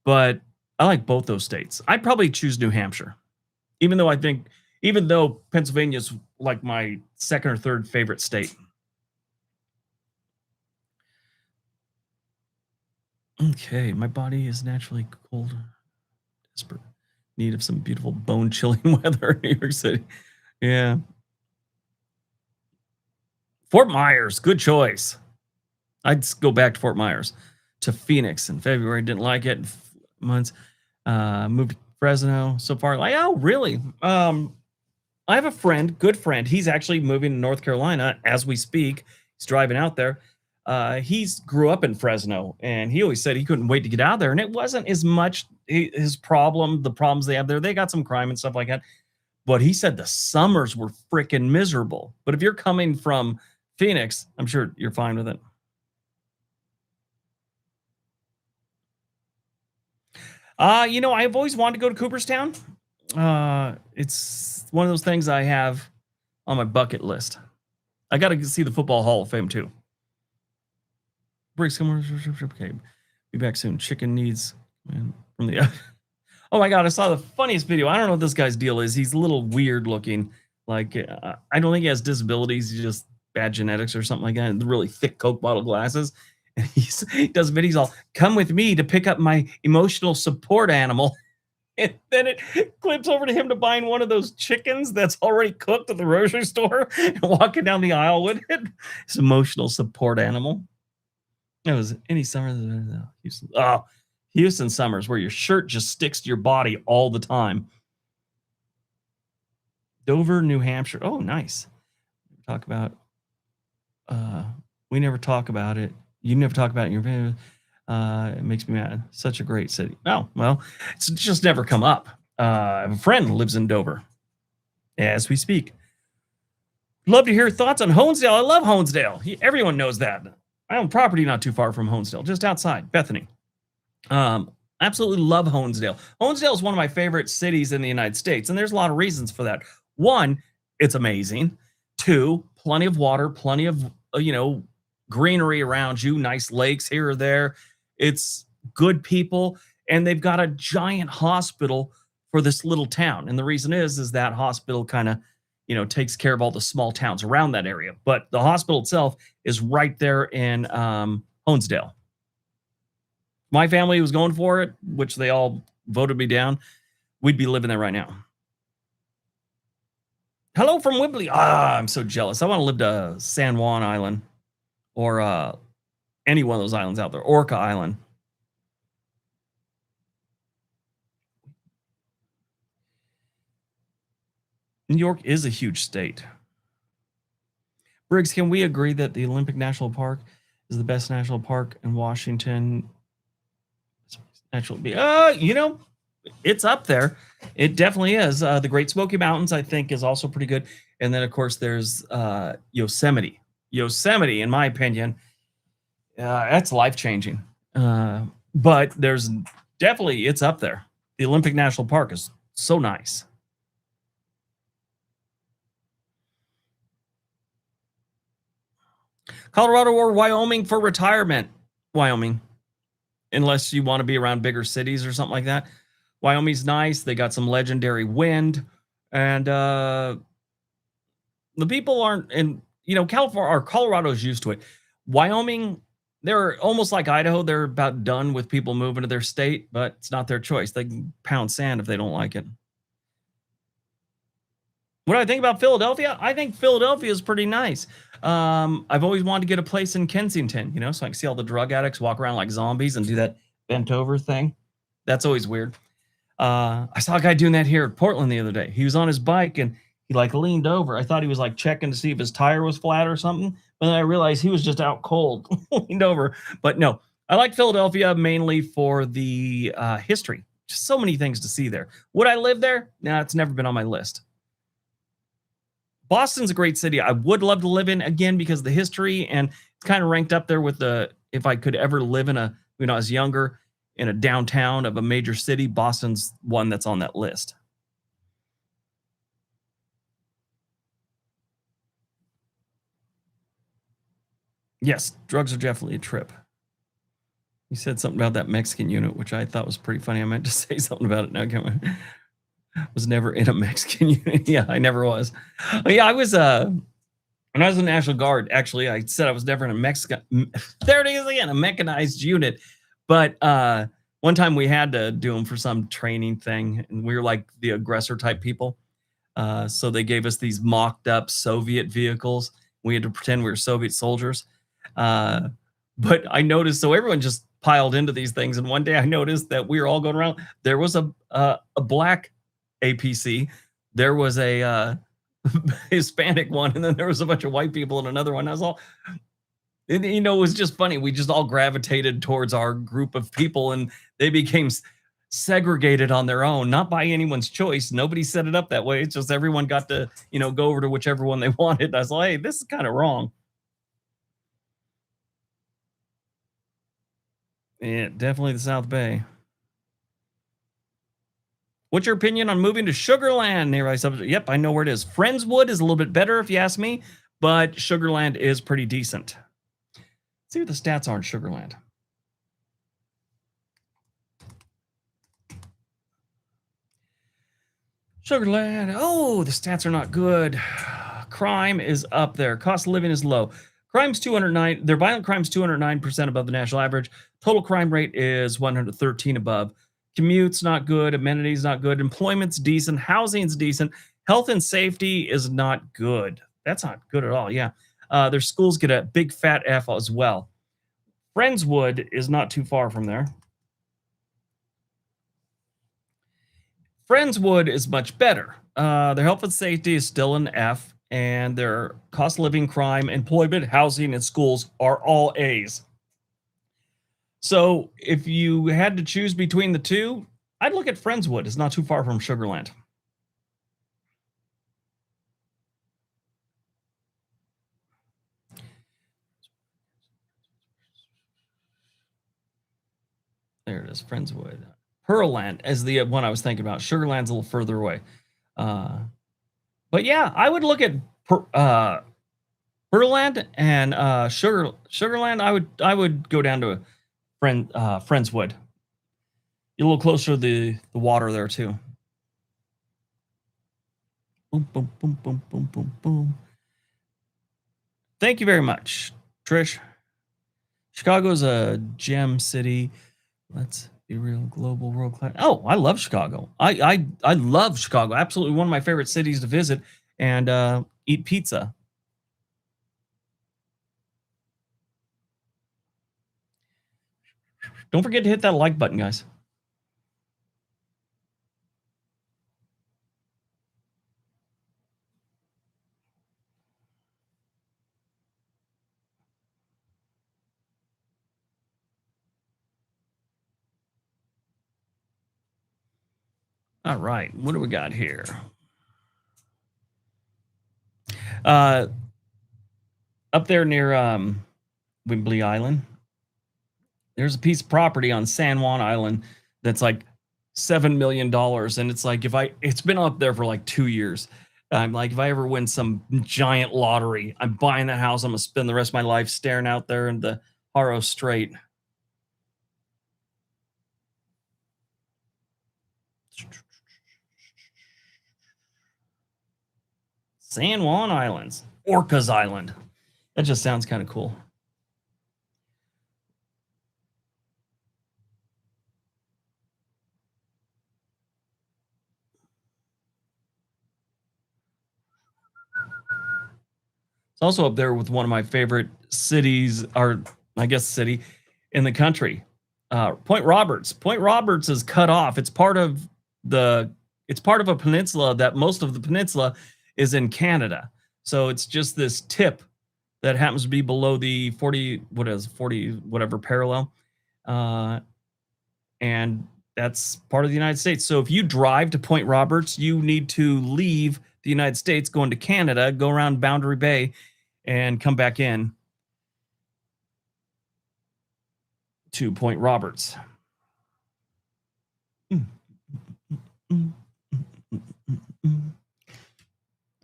but I like both those states. I'd probably choose New Hampshire, even though Pennsylvania's like my second or third favorite state. Okay, my body is naturally cold, desperate, need of some beautiful bone chilling weather in New York City. Yeah, Fort Myers, good choice. I'd go back to Fort Myers, to Phoenix in February. Didn't like it. Months. Moved to Fresno. So far, like, oh, really? I have a friend, good friend. He's actually moving to North Carolina as we speak. He's driving out there. He's grew up in Fresno, and he always said he couldn't wait to get out there. And it wasn't as much his problem, the problems they have there. They got some crime and stuff like that. But he said the summers were freaking miserable. But if you're coming from Phoenix, I'm sure you're fine with it. I've always wanted to go to Cooperstown. It's one of those things I have on my bucket list. I got to see the Football Hall of Fame too. Briggs, come on. Okay, be back soon. Chicken needs man, from the. Oh my god, I saw the funniest video. I don't know what this guy's deal is. He's a little weird looking. Like I don't think he has disabilities. He's just bad genetics or something like that. And really thick Coke bottle glasses. And he does videos all come with me to pick up my emotional support animal. And then it clips over to him to buying one of those chickens that's already cooked at the grocery store and walking down the aisle with it. His emotional support animal. It was any summer. Houston. Oh, Houston summers where your shirt just sticks to your body all the time. Dover, New Hampshire. Oh, nice. Talk about. We never talk about it. You never talk about it in your video. It makes me mad. Such a great city. Oh, well, it's just never come up. I have a friend who lives in Dover as we speak. Love to hear thoughts on Honesdale. I love Honesdale. Everyone knows that. I own property not too far from Honesdale, just outside Bethany. Absolutely love Honesdale. Honesdale is one of my favorite cities in the United States, and there's a lot of reasons for that. One, it's amazing. Two, plenty of water, plenty of greenery around you, nice lakes here or there. It's good people, and they've got a giant hospital for this little town. And the reason is that hospital kind of, takes care of all the small towns around that area. But the hospital itself is right there in Honesdale. My family was going for it, which they all voted me down. We'd be living there right now. Hello from Whibley. I'm so jealous. I want to live to San Juan Island or any one of those islands out there. Orca Island. New York is a huge state. Briggs, can we agree that the Olympic National Park is the best national park in Washington? Natural be it's up there. It definitely is. The Great Smoky Mountains, I think, is also pretty good. And then, of course, there's Yosemite. Yosemite, in my opinion, that's life-changing. But there's definitely, it's up there. The Olympic National Park is so nice. Colorado or Wyoming for retirement? Wyoming. Unless you want to be around bigger cities or something like that. Wyoming's nice. They got some legendary wind. And the people aren't, and California or Colorado's used to it. Wyoming, they're almost like Idaho. They're about done with people moving to their state, but it's not their choice. They can pound sand if they don't like it. What do I think about Philadelphia? I think Philadelphia is pretty nice. I've always wanted to get a place in Kensington, so I can see all the drug addicts walk around like zombies and do that bent over thing. That's always weird. I saw a guy doing that here at Portland the other day. He was on his bike and he like leaned over. I thought he was like checking to see if his tire was flat or something, but then I realized he was just out cold, leaned over. But no, I like Philadelphia mainly for the history. Just so many things to see there. Would I live there? No, it's never been on my list. Boston's a great city. I would love to live in again because of the history, and it's kind of ranked up there with the if I could ever live in a when I was younger in a downtown of a major city, Boston's one that's on that list. Yes, drugs are definitely a trip. You said something about that Mexican unit, which I thought was pretty funny. I meant to say something about it. Now, was never in a Mexican unit. Yeah, I never was. Oh, yeah, I was. When I was in the National Guard, actually, I said I was never in a Mexican. There it is again, a mechanized unit. But one time we had to do them for some training thing, and we were like the aggressor type people. So they gave us these mocked up Soviet vehicles. We had to pretend we were Soviet soldiers. Uh, but I noticed, so everyone just piled into these things. And one day I noticed that we were all going around. There was a black APC. There was a Hispanic one, and then there was a bunch of white people in another one. I was all, it was just funny. We just all gravitated towards our group of people, and they became segregated on their own, not by anyone's choice. Nobody set it up that way. It's just everyone got to, go over to whichever one they wanted. I was like, hey, this is kind of wrong. Yeah, definitely the South Bay. What's your opinion on moving to Sugarland nearby subject? Yep, I know where it is. Friendswood is a little bit better if you ask me, but Sugarland is pretty decent. Let's see what the stats are in Sugarland. Sugarland. Oh, the stats are not good. Crime is up there. Cost of living is low. Crime's 209. Their violent crime's 209% above the national average. Total crime rate is 113 above. Commute's not good. Amenities not good. Employment's decent. Housing's decent. Health and safety is not good. That's not good at all. Yeah. Their schools get a big fat F as well. Friendswood is not too far from there. Friendswood is much better. Their health and safety is still an F, and their cost of living, crime, employment, housing, and schools are all A's. So if you had to choose between the two, I'd look at Friendswood. It's not too far from Sugarland. There it is, Friendswood. Pearland is the one I was thinking about. Sugarland's a little further away. But yeah, I would look at Pearland and Sugarland. I would go down to Friendswood. You're a little closer to the water there too. Boom, boom, boom, boom, boom, boom, boom. Thank you very much, Trish. Chicago's a gem city. Let's be real, global, world class. Oh, I love Chicago. I love Chicago. Absolutely one of my favorite cities to visit and eat pizza. Don't forget to hit that like button, guys. All right, what do we got here? Uh, up there near Wimbley Island, there's a piece of property on San Juan Island that's like $7 million, and it's like it's been up there for like 2 years. I'm like, if I ever win some giant lottery, I'm buying that house. I'm gonna spend the rest of my life staring out there in the Haro Strait. San Juan Islands, Orcas Island. That just sounds kind of cool. It's also up there with one of my favorite cities, or I guess city in the country. Point Roberts. Point Roberts is cut off. The it's part of a peninsula that most of the peninsula is in Canada. So it's just this tip that happens to be below the 40 whatever parallel. Uh, and that's part of the United States. So if you drive to Point Roberts, you need to leave the United States, go into Canada, go around Boundary Bay, and come back in to Point Roberts.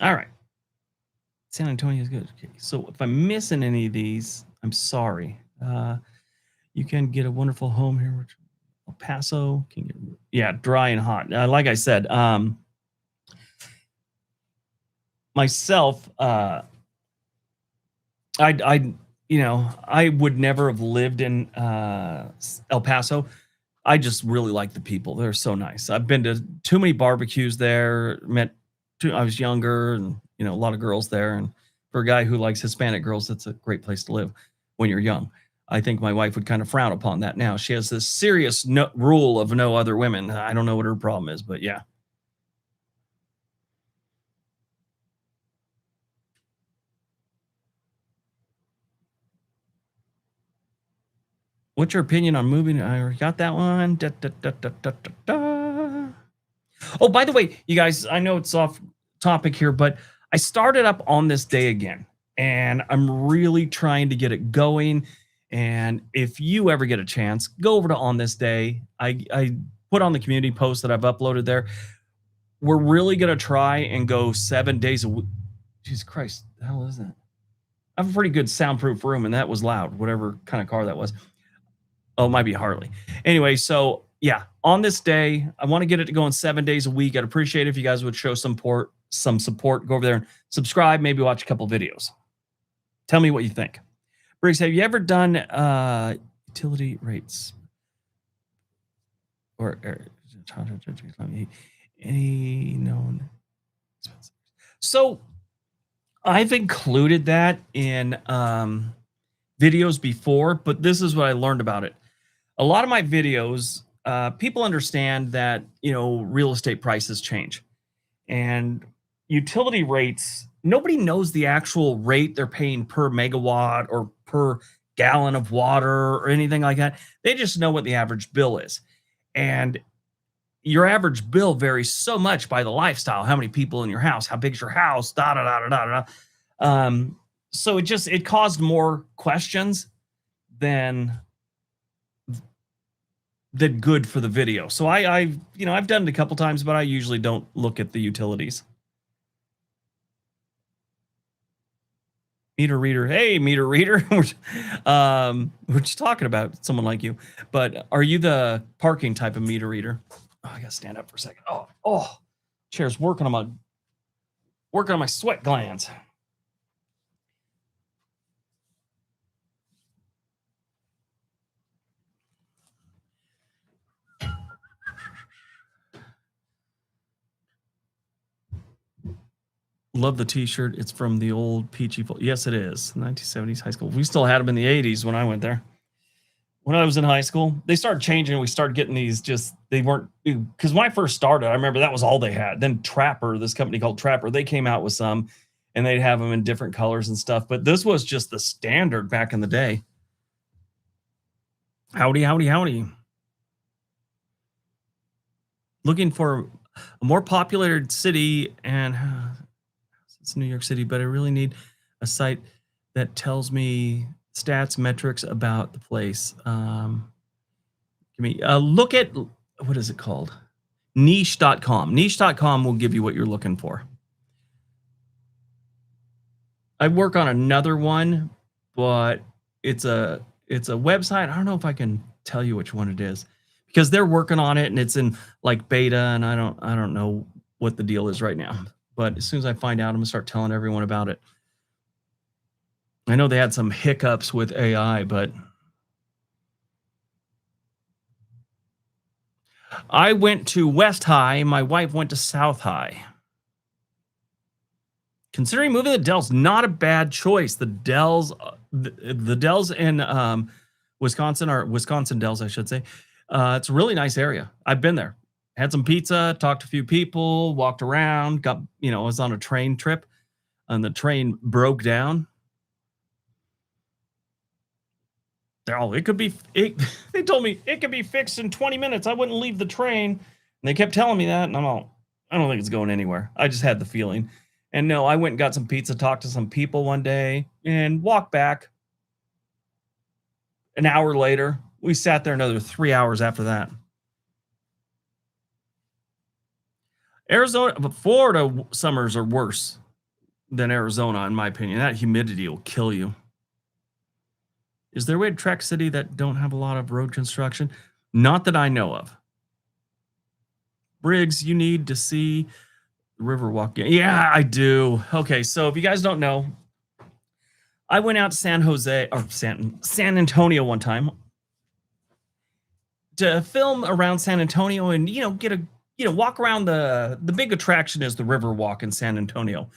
All right. San Antonio is good. Okay. So if I'm missing any of these, I'm sorry. You can get a wonderful home here. El Paso can get, yeah, dry and hot. Like I said, myself, I would never have lived in El Paso. I just really like the people. They're so nice. I've been to too many barbecues there. I was younger, and a lot of girls there. And for a guy who likes Hispanic girls, that's a great place to live when you're young. I think my wife would kind of frown upon that now. She has this serious rule of no other women. I don't know what her problem is, but yeah. What's your opinion on moving? I already got that one. Da, da, da, da, da, da, da. Oh, by the way, you guys, I know it's off topic here, but I started up On This Day again, and I'm really trying to get it going. And if you ever get a chance, go over to On This Day. I put on the community post that I've uploaded there. We're really going to try and go 7 days a week. Jesus Christ, the hell is that? I have a pretty good soundproof room, and that was loud, whatever kind of car that was. Oh, it might be Harley. Anyway, so yeah, On This Day, I want to get it to going 7 days a week. I'd appreciate it if you guys would show some support. Go over there and subscribe, maybe watch a couple videos. Tell me what you think. Briggs, have you ever done utility rates? Or any known expenses? So I've included that in videos before, but this is what I learned about it. A lot of my videos, people understand that, real estate prices change, and utility rates, nobody knows the actual rate they're paying per megawatt or per gallon of water or anything like that. They just know what the average bill is. And your average bill varies so much by the lifestyle, how many people in your house, how big's your house, da da da da da da. So it caused more questions than good for the video. So I've done it a couple times, but I usually don't look at the utilities. Meter reader, hey meter reader. We're just talking about someone like you, but are you the parking type of meter reader? Oh, I gotta stand up for a second. Oh, chair's working on my sweat glands. Love the t-shirt. It's from the old Peachy. Yes, it is. 1970s high school. We still had them in the 80s when I went there. When I was in high school, they started changing. We started getting these they weren't, because when I first started, I remember that was all they had. Then Trapper, this company called Trapper, they came out with some, and they'd have them in different colors and stuff. But this was just the standard back in the day. Howdy, howdy, howdy. Looking for a more populated city, and it's New York City, but I really need a site that tells me stats, metrics about the place. Look at, what is it called? Niche.com. Niche.com will give you what you're looking for. I work on another one, but it's a website. I don't know if I can tell you which one it is, because they're working on it and it's in like beta, and I don't know what the deal is right now. But as soon as I find out, I'm gonna start telling everyone about it. I know they had some hiccups with AI, but I went to West High. My wife went to South High. Considering moving to the Dells, not a bad choice. The Dells, the Dells in Wisconsin, or Wisconsin Dells, I should say. It's a really nice area. I've been there, had some pizza, talked to a few people, walked around, got, was on a train trip, and the train broke down. It could be, they told me it could be fixed in 20 minutes. I wouldn't leave the train. And they kept telling me that, and I don't think it's going anywhere. I just had the feeling. And no, I went and got some pizza, talked to some people one day, and walked back. An hour later, we sat there another 3 hours after that. Arizona, but Florida summers are worse than Arizona, in my opinion. That humidity will kill you. Is there a way to track city that don't have a lot of road construction? Not that I know of. Briggs, you need to see the river walking. Yeah, I do. Okay, so if you guys don't know, I went out to San Antonio one time to film around San Antonio and get a walk around. The big attraction is the river walk in San Antonio.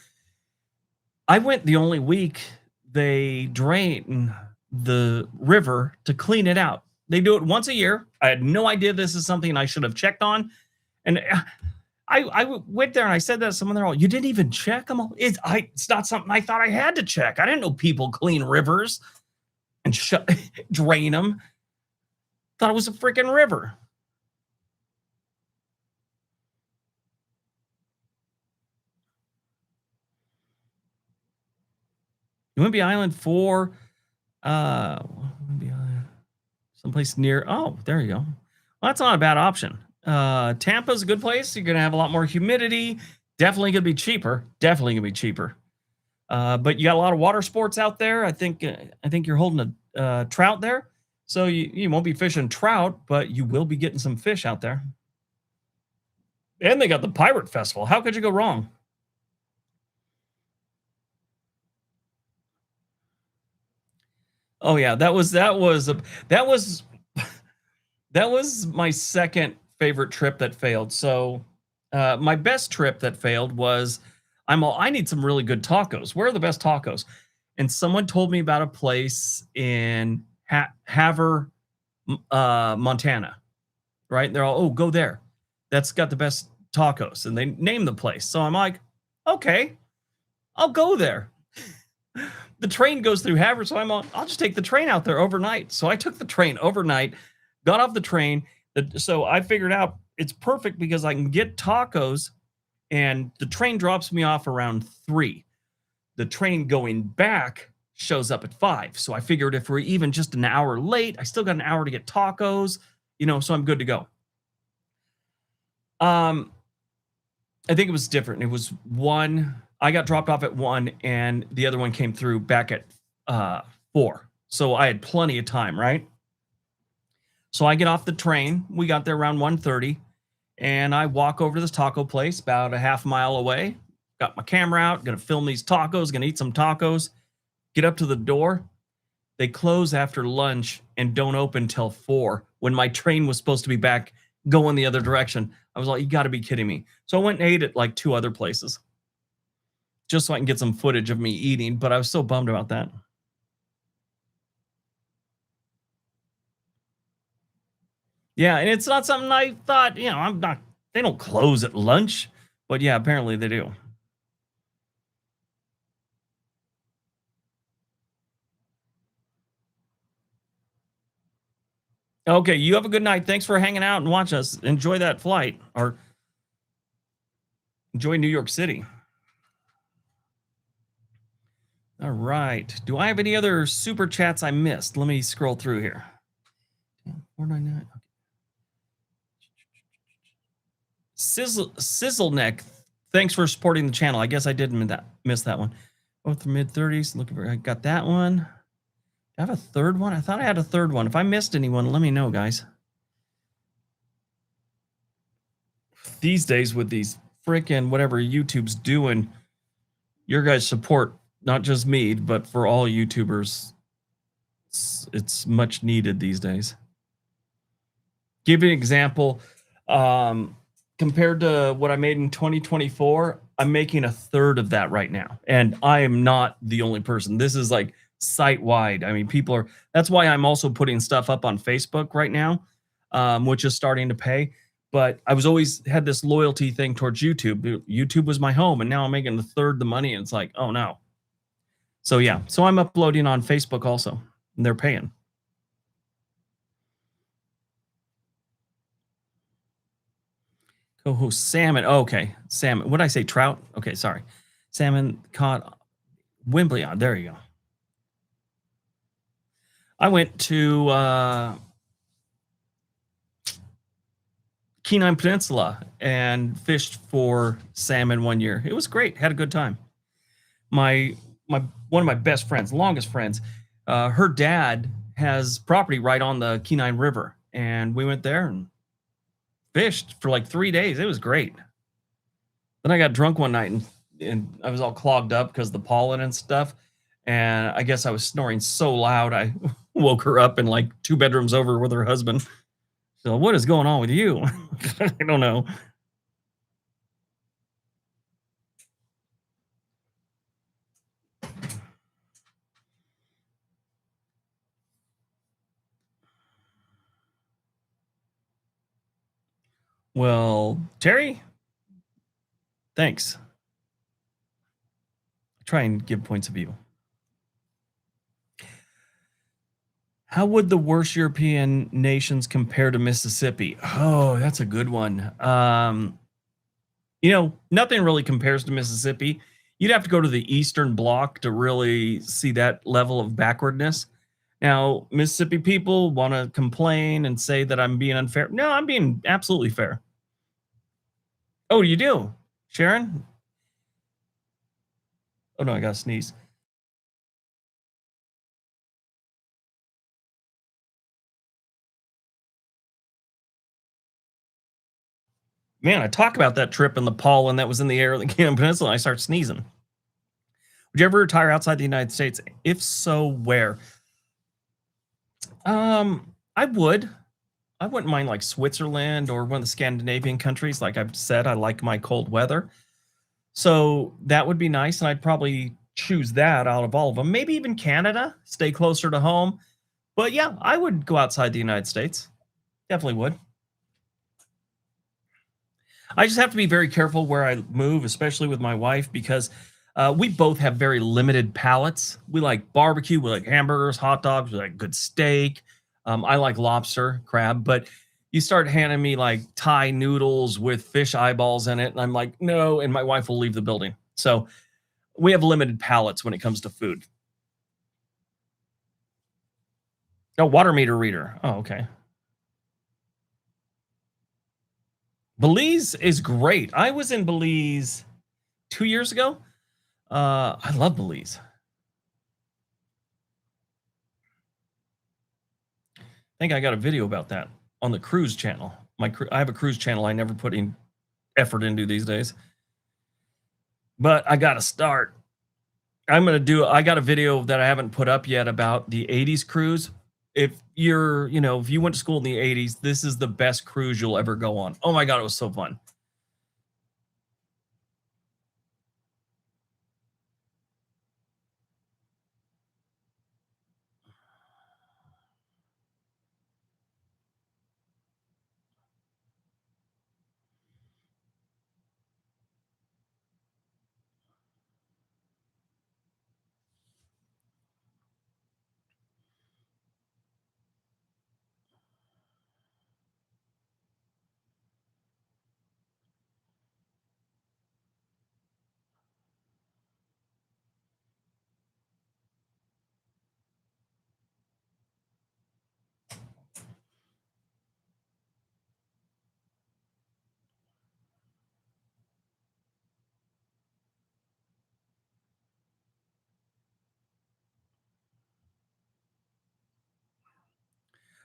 I went the only week they drain the river to clean it out. They do it once a year. I had no idea this is something I should have checked on. And I went there and I said that to someone, they're all, you didn't even check? It's not something I thought I had to check. I didn't know people clean rivers and drain them. Thought it was a freaking river. Whidbey Island for someplace near. Oh, there you go. Well, that's not a bad option. Tampa's a good place. You're going to have a lot more humidity. Definitely going to be cheaper. But you got a lot of water sports out there. I think you're holding a trout there. So you won't be fishing trout, but you will be getting some fish out there. And they got the Pirate Festival. How could you go wrong? Oh yeah, that was my second favorite trip that failed. So my best trip that failed was I need some really good tacos. Where are the best tacos? And someone told me about a place in Havre, Montana. Right? They're all, go there. That's got the best tacos. And they named the place. So I'm like, okay, I'll go there. The train goes through Havre, so I'll just take the train out there overnight. So I took the train overnight, got off the train. So I figured out it's perfect because I can get tacos, and the train drops me off around 3. The train going back shows up at 5. So I figured if we're even just an hour late, I still got an hour to get tacos, so I'm good to go. I think it was different. It was 1. I got dropped off at 1, and the other one came through back at 4. So I had plenty of time, right? So I get off the train. We got there around 1:30, and I walk over to this taco place about a half mile away. Got my camera out, gonna film these tacos, gonna eat some tacos. Get up to the door. They close after lunch and don't open till 4 when my train was supposed to be back going the other direction. I was like, you got to be kidding me. So I went and ate at like 2 other places just so I can get some footage of me eating, but I was so bummed about that. Yeah, and it's not something I thought, they don't close at lunch, but yeah, apparently they do. Okay, you have a good night. Thanks for hanging out and watching us. Enjoy that flight, or enjoy New York City. All right. Do I have any other super chats I missed? Let me scroll through here. 499. Sizzle Neck. Thanks for supporting the channel. I guess I did miss that one. Both the mid-30s. Looking for, I got that one. Do I have a third one? I thought I had a third one. If I missed anyone, let me know, guys. These days with these freaking whatever YouTube's doing, your guys' support, not just me, but for all YouTubers, it's much needed these days. Give you an example. compared to what I made in 2024, I'm making a third of that right now. And I am not the only person. This is like site wide. I mean, people are, that's why I'm also putting stuff up on Facebook right now, which is starting to pay. But I was always had this loyalty thing towards YouTube. YouTube was my home, and now I'm making a third the money. And it's like, oh no. So yeah. So I'm uploading on Facebook also, and they're paying. Oh, salmon. Oh, okay. Salmon. What did I say? Trout? Okay, sorry. Salmon caught Wembley on. There you go. I went to Kenai Peninsula and fished for salmon one year. It was great. Had a good time. My one of my best friends, longest friends, her dad has property right on the Kenai River, and we went there and fished for like 3 days. It was great. Then I got drunk one night and I was all clogged up because of the pollen and stuff. And I guess I was snoring so loud I woke her up in like 2 bedrooms over with her husband. So what is going on with you? I don't know. Well, Terry, thanks. Try and give points of view. How would the worst European nations compare to Mississippi? Oh, that's a good one. Nothing really compares to Mississippi. You'd have to go to the Eastern Bloc to really see that level of backwardness. Now, Mississippi people want to complain and say that I'm being unfair. No, I'm being absolutely fair. Oh, you do? Sharon? Oh, no, I got to sneeze. Man, I talk about that trip and the pollen that was in the air of the Kenai Peninsula, and I start sneezing. Would you ever retire outside the United States? If so, where? I would. I wouldn't mind like Switzerland or one of the Scandinavian countries. Like I've said, I like my cold weather. So that would be nice. And I'd probably choose that out of all of them. Maybe even Canada, stay closer to home. But yeah, I would go outside the United States. Definitely would. I just have to be very careful where I move, especially with my wife, because we both have very limited palates. We like barbecue, we like hamburgers, hot dogs, we like good steak. I like lobster, crab, but you start handing me like Thai noodles with fish eyeballs in it, and I'm like, no, and my wife will leave the building. So we have limited palates when it comes to food. Oh, water meter reader. Oh, okay. Belize is great. I was in Belize 2 years ago. I love Belize. I think I got a video about that on the cruise channel. I have a cruise channel I never put in effort into these days, but I got to start. I got a video that I haven't put up yet about the 80s cruise. If if you went to school in the 80s, this is the best cruise you'll ever go on. Oh my God, it was so fun.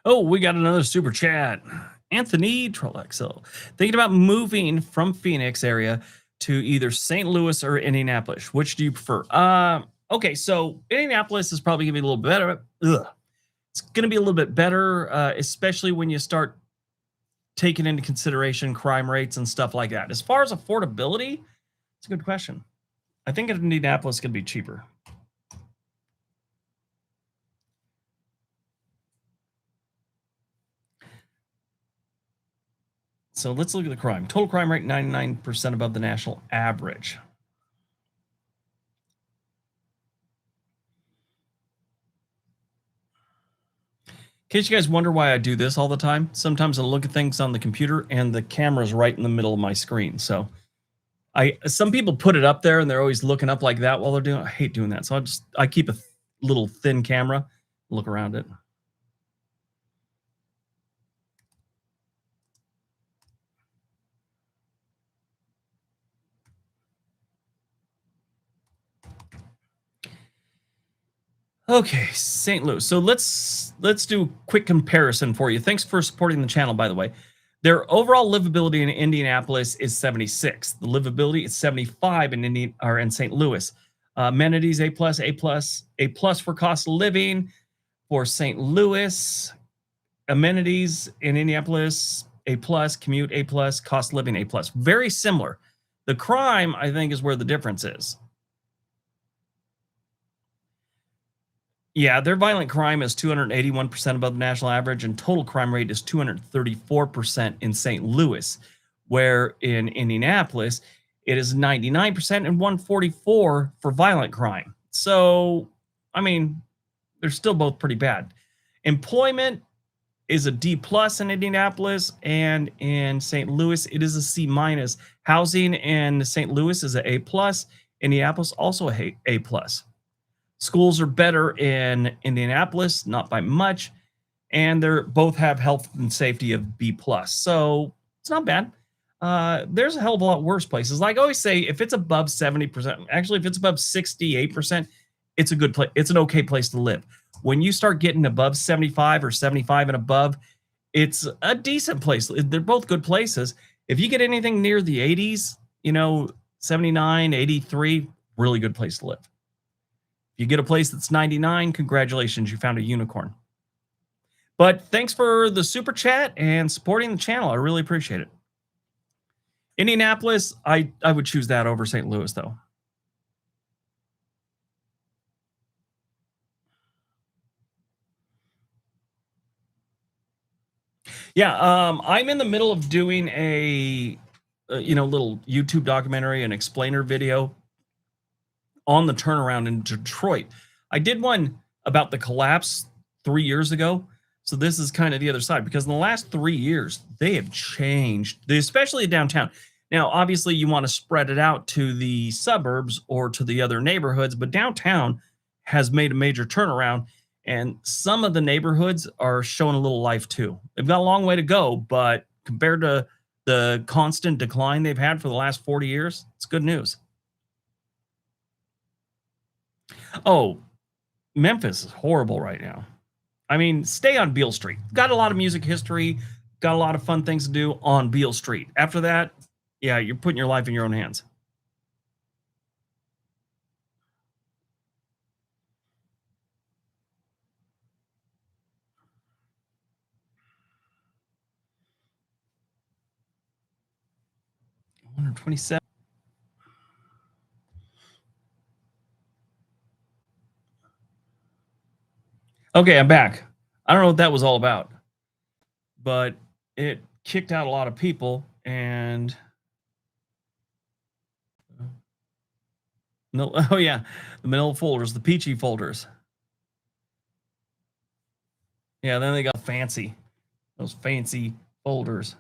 Oh, we got another super chat. Anthony Trollexel. Thinking about moving from Phoenix area to either St. Louis or Indianapolis. Which do you prefer? Okay, so Indianapolis is probably gonna be a little better. Ugh. It's gonna be a little bit better, especially when you start taking into consideration crime rates and stuff like that. As far as affordability, it's a good question. I think Indianapolis could be cheaper. So let's look at the crime. Total crime rate 99% above the national average. In case you guys wonder why I do this all the time, sometimes I look at things on the computer and the camera's right in the middle of my screen. So some people put it up there and they're always looking up like that while they're doing it. I hate doing that. So I keep a little thin camera, look around it. Okay, St. Louis. So let's do a quick comparison for you. Thanks for supporting the channel, by the way. Their overall livability in Indianapolis is 76. The livability is 75 in St. Louis. Amenities A plus, A plus, A plus for cost of living for St. Louis. Amenities in Indianapolis A plus, commute A plus, cost of living A plus. Very similar. The crime, I think, is where the difference is. Yeah, their violent crime is 281% above the national average, and total crime rate is 234% in St. Louis, where in Indianapolis, it is 99% and 144 for violent crime. So, I mean, they're still both pretty bad. Employment is a D plus in Indianapolis, and in St. Louis, it is a C minus. Housing in St. Louis is an A plus. Indianapolis also A plus. Schools are better in Indianapolis, not by much, and they're both have health and safety of B plus. So it's not bad. There's a hell of a lot worse places. Like I always say, if it's above 70%, actually, if it's above 68%, it's a good place. It's an okay place to live. When you start getting above 75 or 75 and above, it's a decent place. They're both good places. If you get anything near the 80s, 79, 83, really good place to live. If you get a place that's 99, congratulations, you found a unicorn. But thanks for the super chat and supporting the channel. I really appreciate it. Indianapolis, I would choose that over St. Louis, though. Yeah, I'm in the middle of doing a little YouTube documentary, an explainer video on the turnaround in Detroit. I did one about the collapse 3 years ago. So this is kind of the other side, because in the last 3 years, they have changed, especially downtown. Now, obviously, you want to spread it out to the suburbs or to the other neighborhoods, but downtown has made a major turnaround, and some of the neighborhoods are showing a little life too. They've got a long way to go, but compared to the constant decline they've had for the last 40 years, it's good news. Oh, Memphis is horrible right now. I mean, stay on Beale Street. Got a lot of music history, got a lot of fun things to do on Beale Street. After that, yeah, you're putting your life in your own hands. $127. Okay, I'm back. I don't know what that was all about, but it kicked out a lot of people, and no, oh yeah, the middle folders, the peachy folders. Yeah, then they got fancy, those fancy folders.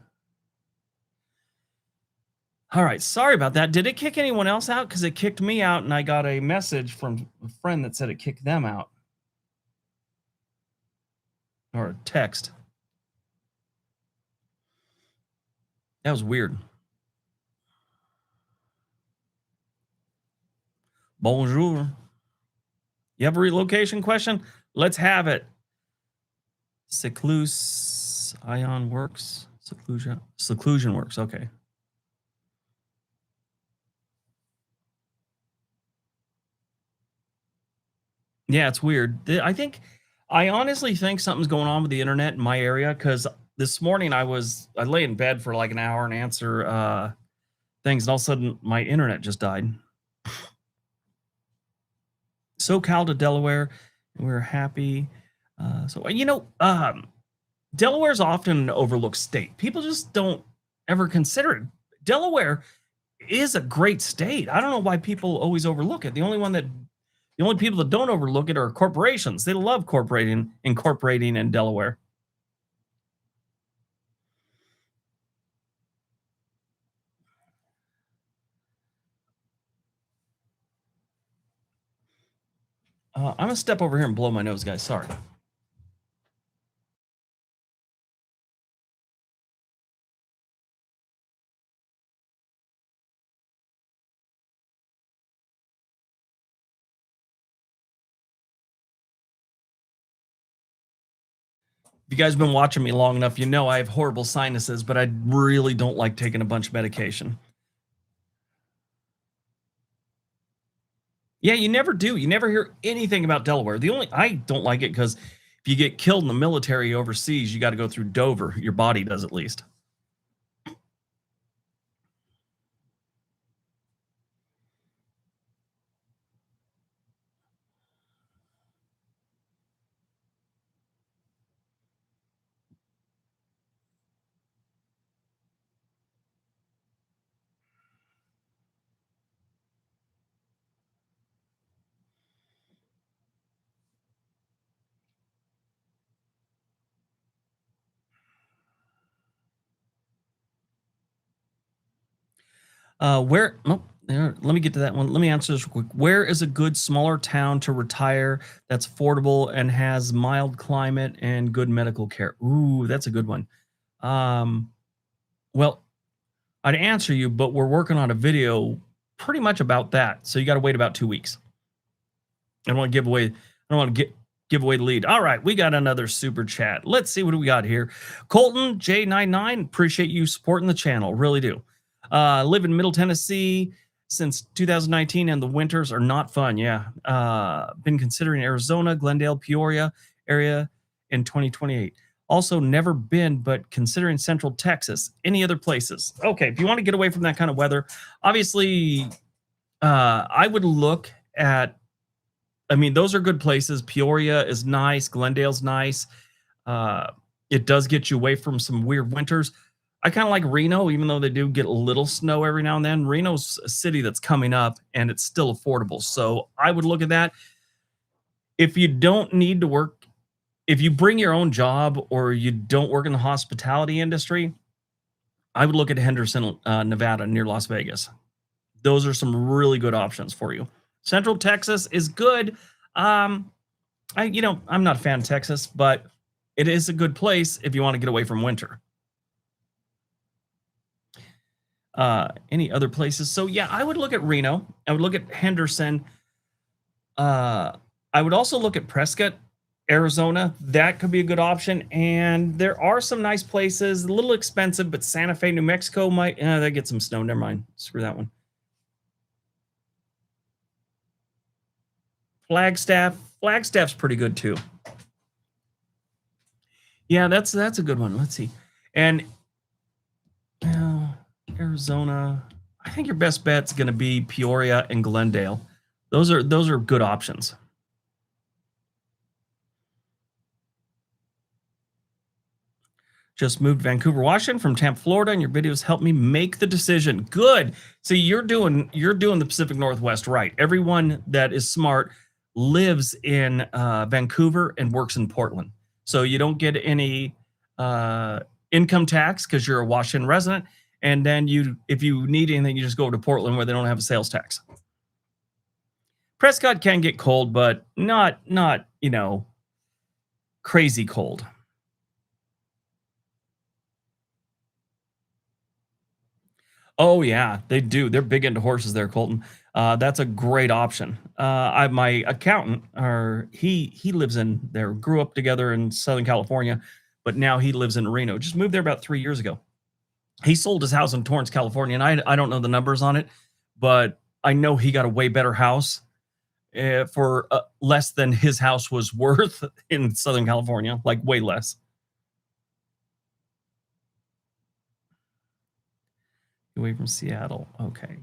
All right, sorry about that. Did it kick anyone else out? Because it kicked me out, and I got a message from a friend that said it kicked them out. Or a text. That was weird. Bonjour. You have a relocation question? Let's have it. Secluse ion works. Seclusion works. Okay. Yeah, it's weird. I honestly think something's going on with the internet in my area, because This morning I lay in bed for like an hour and answer things, and all of a sudden my internet just died. SoCal to Delaware, and we were happy. Delaware is often an overlooked state. People just don't ever consider it. Delaware is a great state. I don't know why people always overlook it. The only people that don't overlook it are corporations. They love incorporating in Delaware. I'm gonna step over here and blow my nose, guys. Sorry. If you guys have been watching me long enough, you know I have horrible sinuses, but I really don't like taking a bunch of medication. Yeah, you never do. You never hear anything about Delaware. I don't like it because if you get killed in the military overseas, you got to go through Dover. Your body does, at least. Where? Oh, let me get to that one. Let me answer this real quick. Where is a good smaller town to retire that's affordable and has mild climate and good medical care? Ooh, that's a good one. Um, well, I'd answer you, but we're working on a video pretty much about that. So you got to wait about 2 weeks. I don't want to give away. I don't want to give away the lead. All right, we got another super chat. Let's see what do we got here. Colton J99, appreciate you supporting the channel. Really do. Live in Middle Tennessee since 2019, and the winters are not fun. Yeah. Been considering Arizona, Glendale, Peoria area in 2028. Also, never been, but considering Central Texas. Any other places? Okay, if you want to get away from that kind of weather, obviously, I would look at. I mean, those are good places. Peoria is nice. Glendale's nice. It does get you away from some weird winters. I kind of like Reno, even though they do get a little snow every now and then. Reno's a city that's coming up, and it's still affordable. So I would look at that. If you don't need to work, if you bring your own job or you don't work in the hospitality industry, I would look at Henderson, Nevada, near Las Vegas. Those are some really good options for you. Central Texas is good. I'm not a fan of Texas, but it is a good place if you want to get away from winter. Any other places? So yeah, I would look at Reno. I would look at Henderson. I would also look at Prescott, Arizona. That could be a good option. And there are some nice places, a little expensive, but Santa Fe, New Mexico might, that get some snow. Never mind. Screw that one. Flagstaff's pretty good too. Yeah, that's a good one. Let's see. And Arizona, I think your best bet's going to be Peoria and Glendale. Those are good options. Just moved to Vancouver, Washington from Tampa, Florida, and your videos helped me make the decision. Good. So you're doing the Pacific Northwest right. Everyone that is smart lives in Vancouver and works in Portland. So you don't get any income tax because you're a Washington resident. And then if you need anything, you just go to Portland where they don't have a sales tax. Prescott can get cold, but not crazy cold. Oh yeah, they do. They're big into horses there, Colton. That's a great option. My accountant, or he lives in there, grew up together in Southern California, but now he lives in Reno. Just moved there about 3 years ago. He sold his house in Torrance, California, and I don't know the numbers on it, but I know he got a way better house for less than his house was worth in Southern California, like way less. away from Seattle. Okay.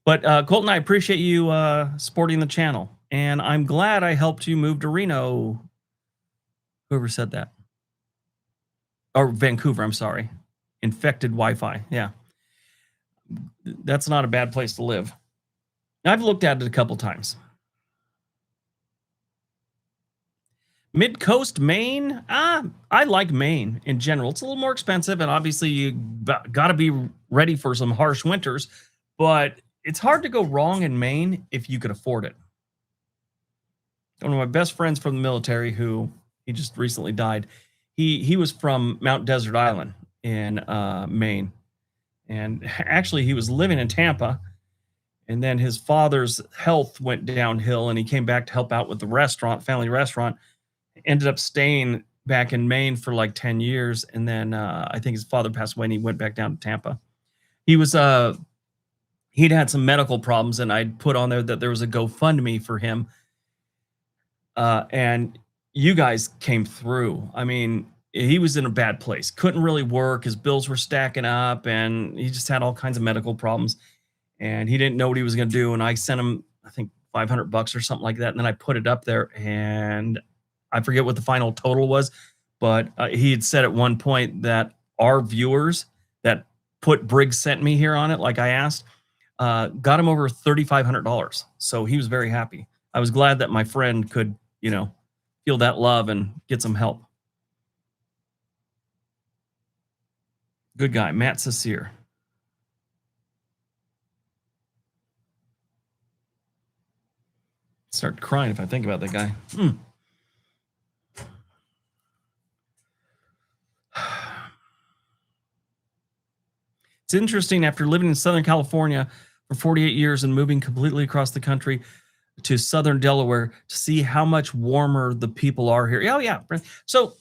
But Colton, I appreciate you supporting the channel. And I'm glad I helped you move to Reno. Whoever said that. Or Vancouver, I'm sorry. Infected Wi-Fi. Yeah. That's not a bad place to live. I've looked at it a couple times. Mid-coast Maine? I like Maine in general. It's a little more expensive, and obviously you got to be ready for some harsh winters, but it's hard to go wrong in Maine if you could afford it. One of my best friends from the military, who he just recently died, he was from Mount Desert Island in Maine, and actually he was living in Tampa, and then his father's health went downhill, and he came back to help out with the restaurant, family restaurant. Ended up staying back in Maine for like 10 years. And then I think his father passed away and he went back down to Tampa. He was, he'd had some medical problems, and I'd put on there that there was a GoFundMe for him. And you guys came through. I mean, he was in a bad place, couldn't really work. His bills were stacking up, and he just had all kinds of medical problems, and he didn't know what he was going to do. And I sent him, I think, $500 or something like that. And then I put it up there, and I forget what the final total was, but he had said at one point that our viewers that put Briggs sent me here on it, like I asked, got him over $3,500. So he was very happy. I was glad that my friend could, you know, feel that love and get some help. Good guy, Matt Cecere. Start crying if I think about that guy. It's interesting, after living in Southern California for 48 years and moving completely across the country to Southern Delaware, to see how much warmer the people are here. Oh, yeah. So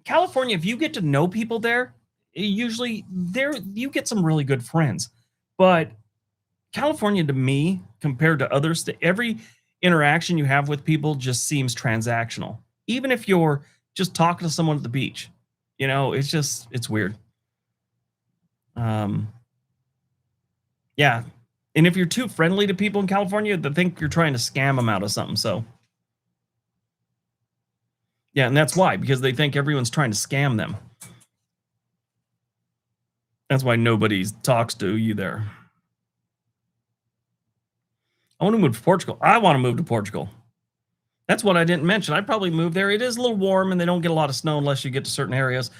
California, if you get to know people there, usually you get some really good friends. But California, to me, compared to others, every interaction you have with people just seems transactional. Even if you're just talking to someone at the beach, you know, it's weird. Yeah. And if you're too friendly to people in California, they think you're trying to scam them out of something. So yeah, and that's why, because they think everyone's trying to scam them. That's why nobody talks to you there. I want to move to Portugal. I want to move to Portugal. That's what I didn't mention. I'd probably move there. It is a little warm, and they don't get a lot of snow unless you get to certain areas.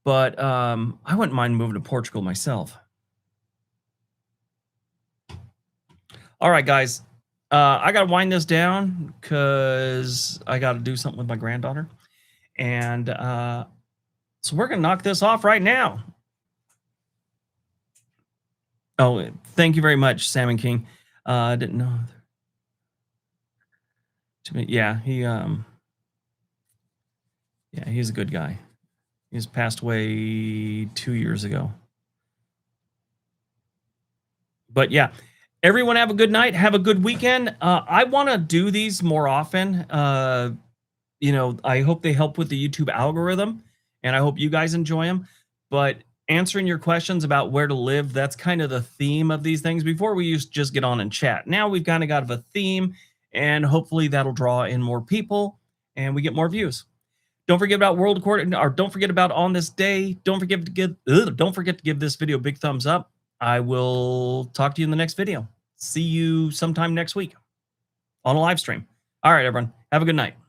But I wouldn't mind moving to Portugal myself. All right, guys. I got to wind this down because I got to do something with my granddaughter. And so we're going to knock this off right now. Oh, thank you very much, Salmon King. I didn't know. Yeah, he's a good guy. He's passed away 2 years ago. But yeah, everyone have a good night. Have a good weekend. I want to do these more often. You know, I hope they help with the YouTube algorithm, and I hope you guys enjoy them. But answering your questions about where to live, that's kind of the theme of these things. Before, we used to just get on and chat. Now we've kind of got a theme, and hopefully that'll draw in more people and we get more views. Don't forget about World According, or don't forget about On This Day. Don't forget to give this video a big thumbs up. I will talk to you in the next video. See you sometime next week on a live stream. All right, everyone. Have a good night.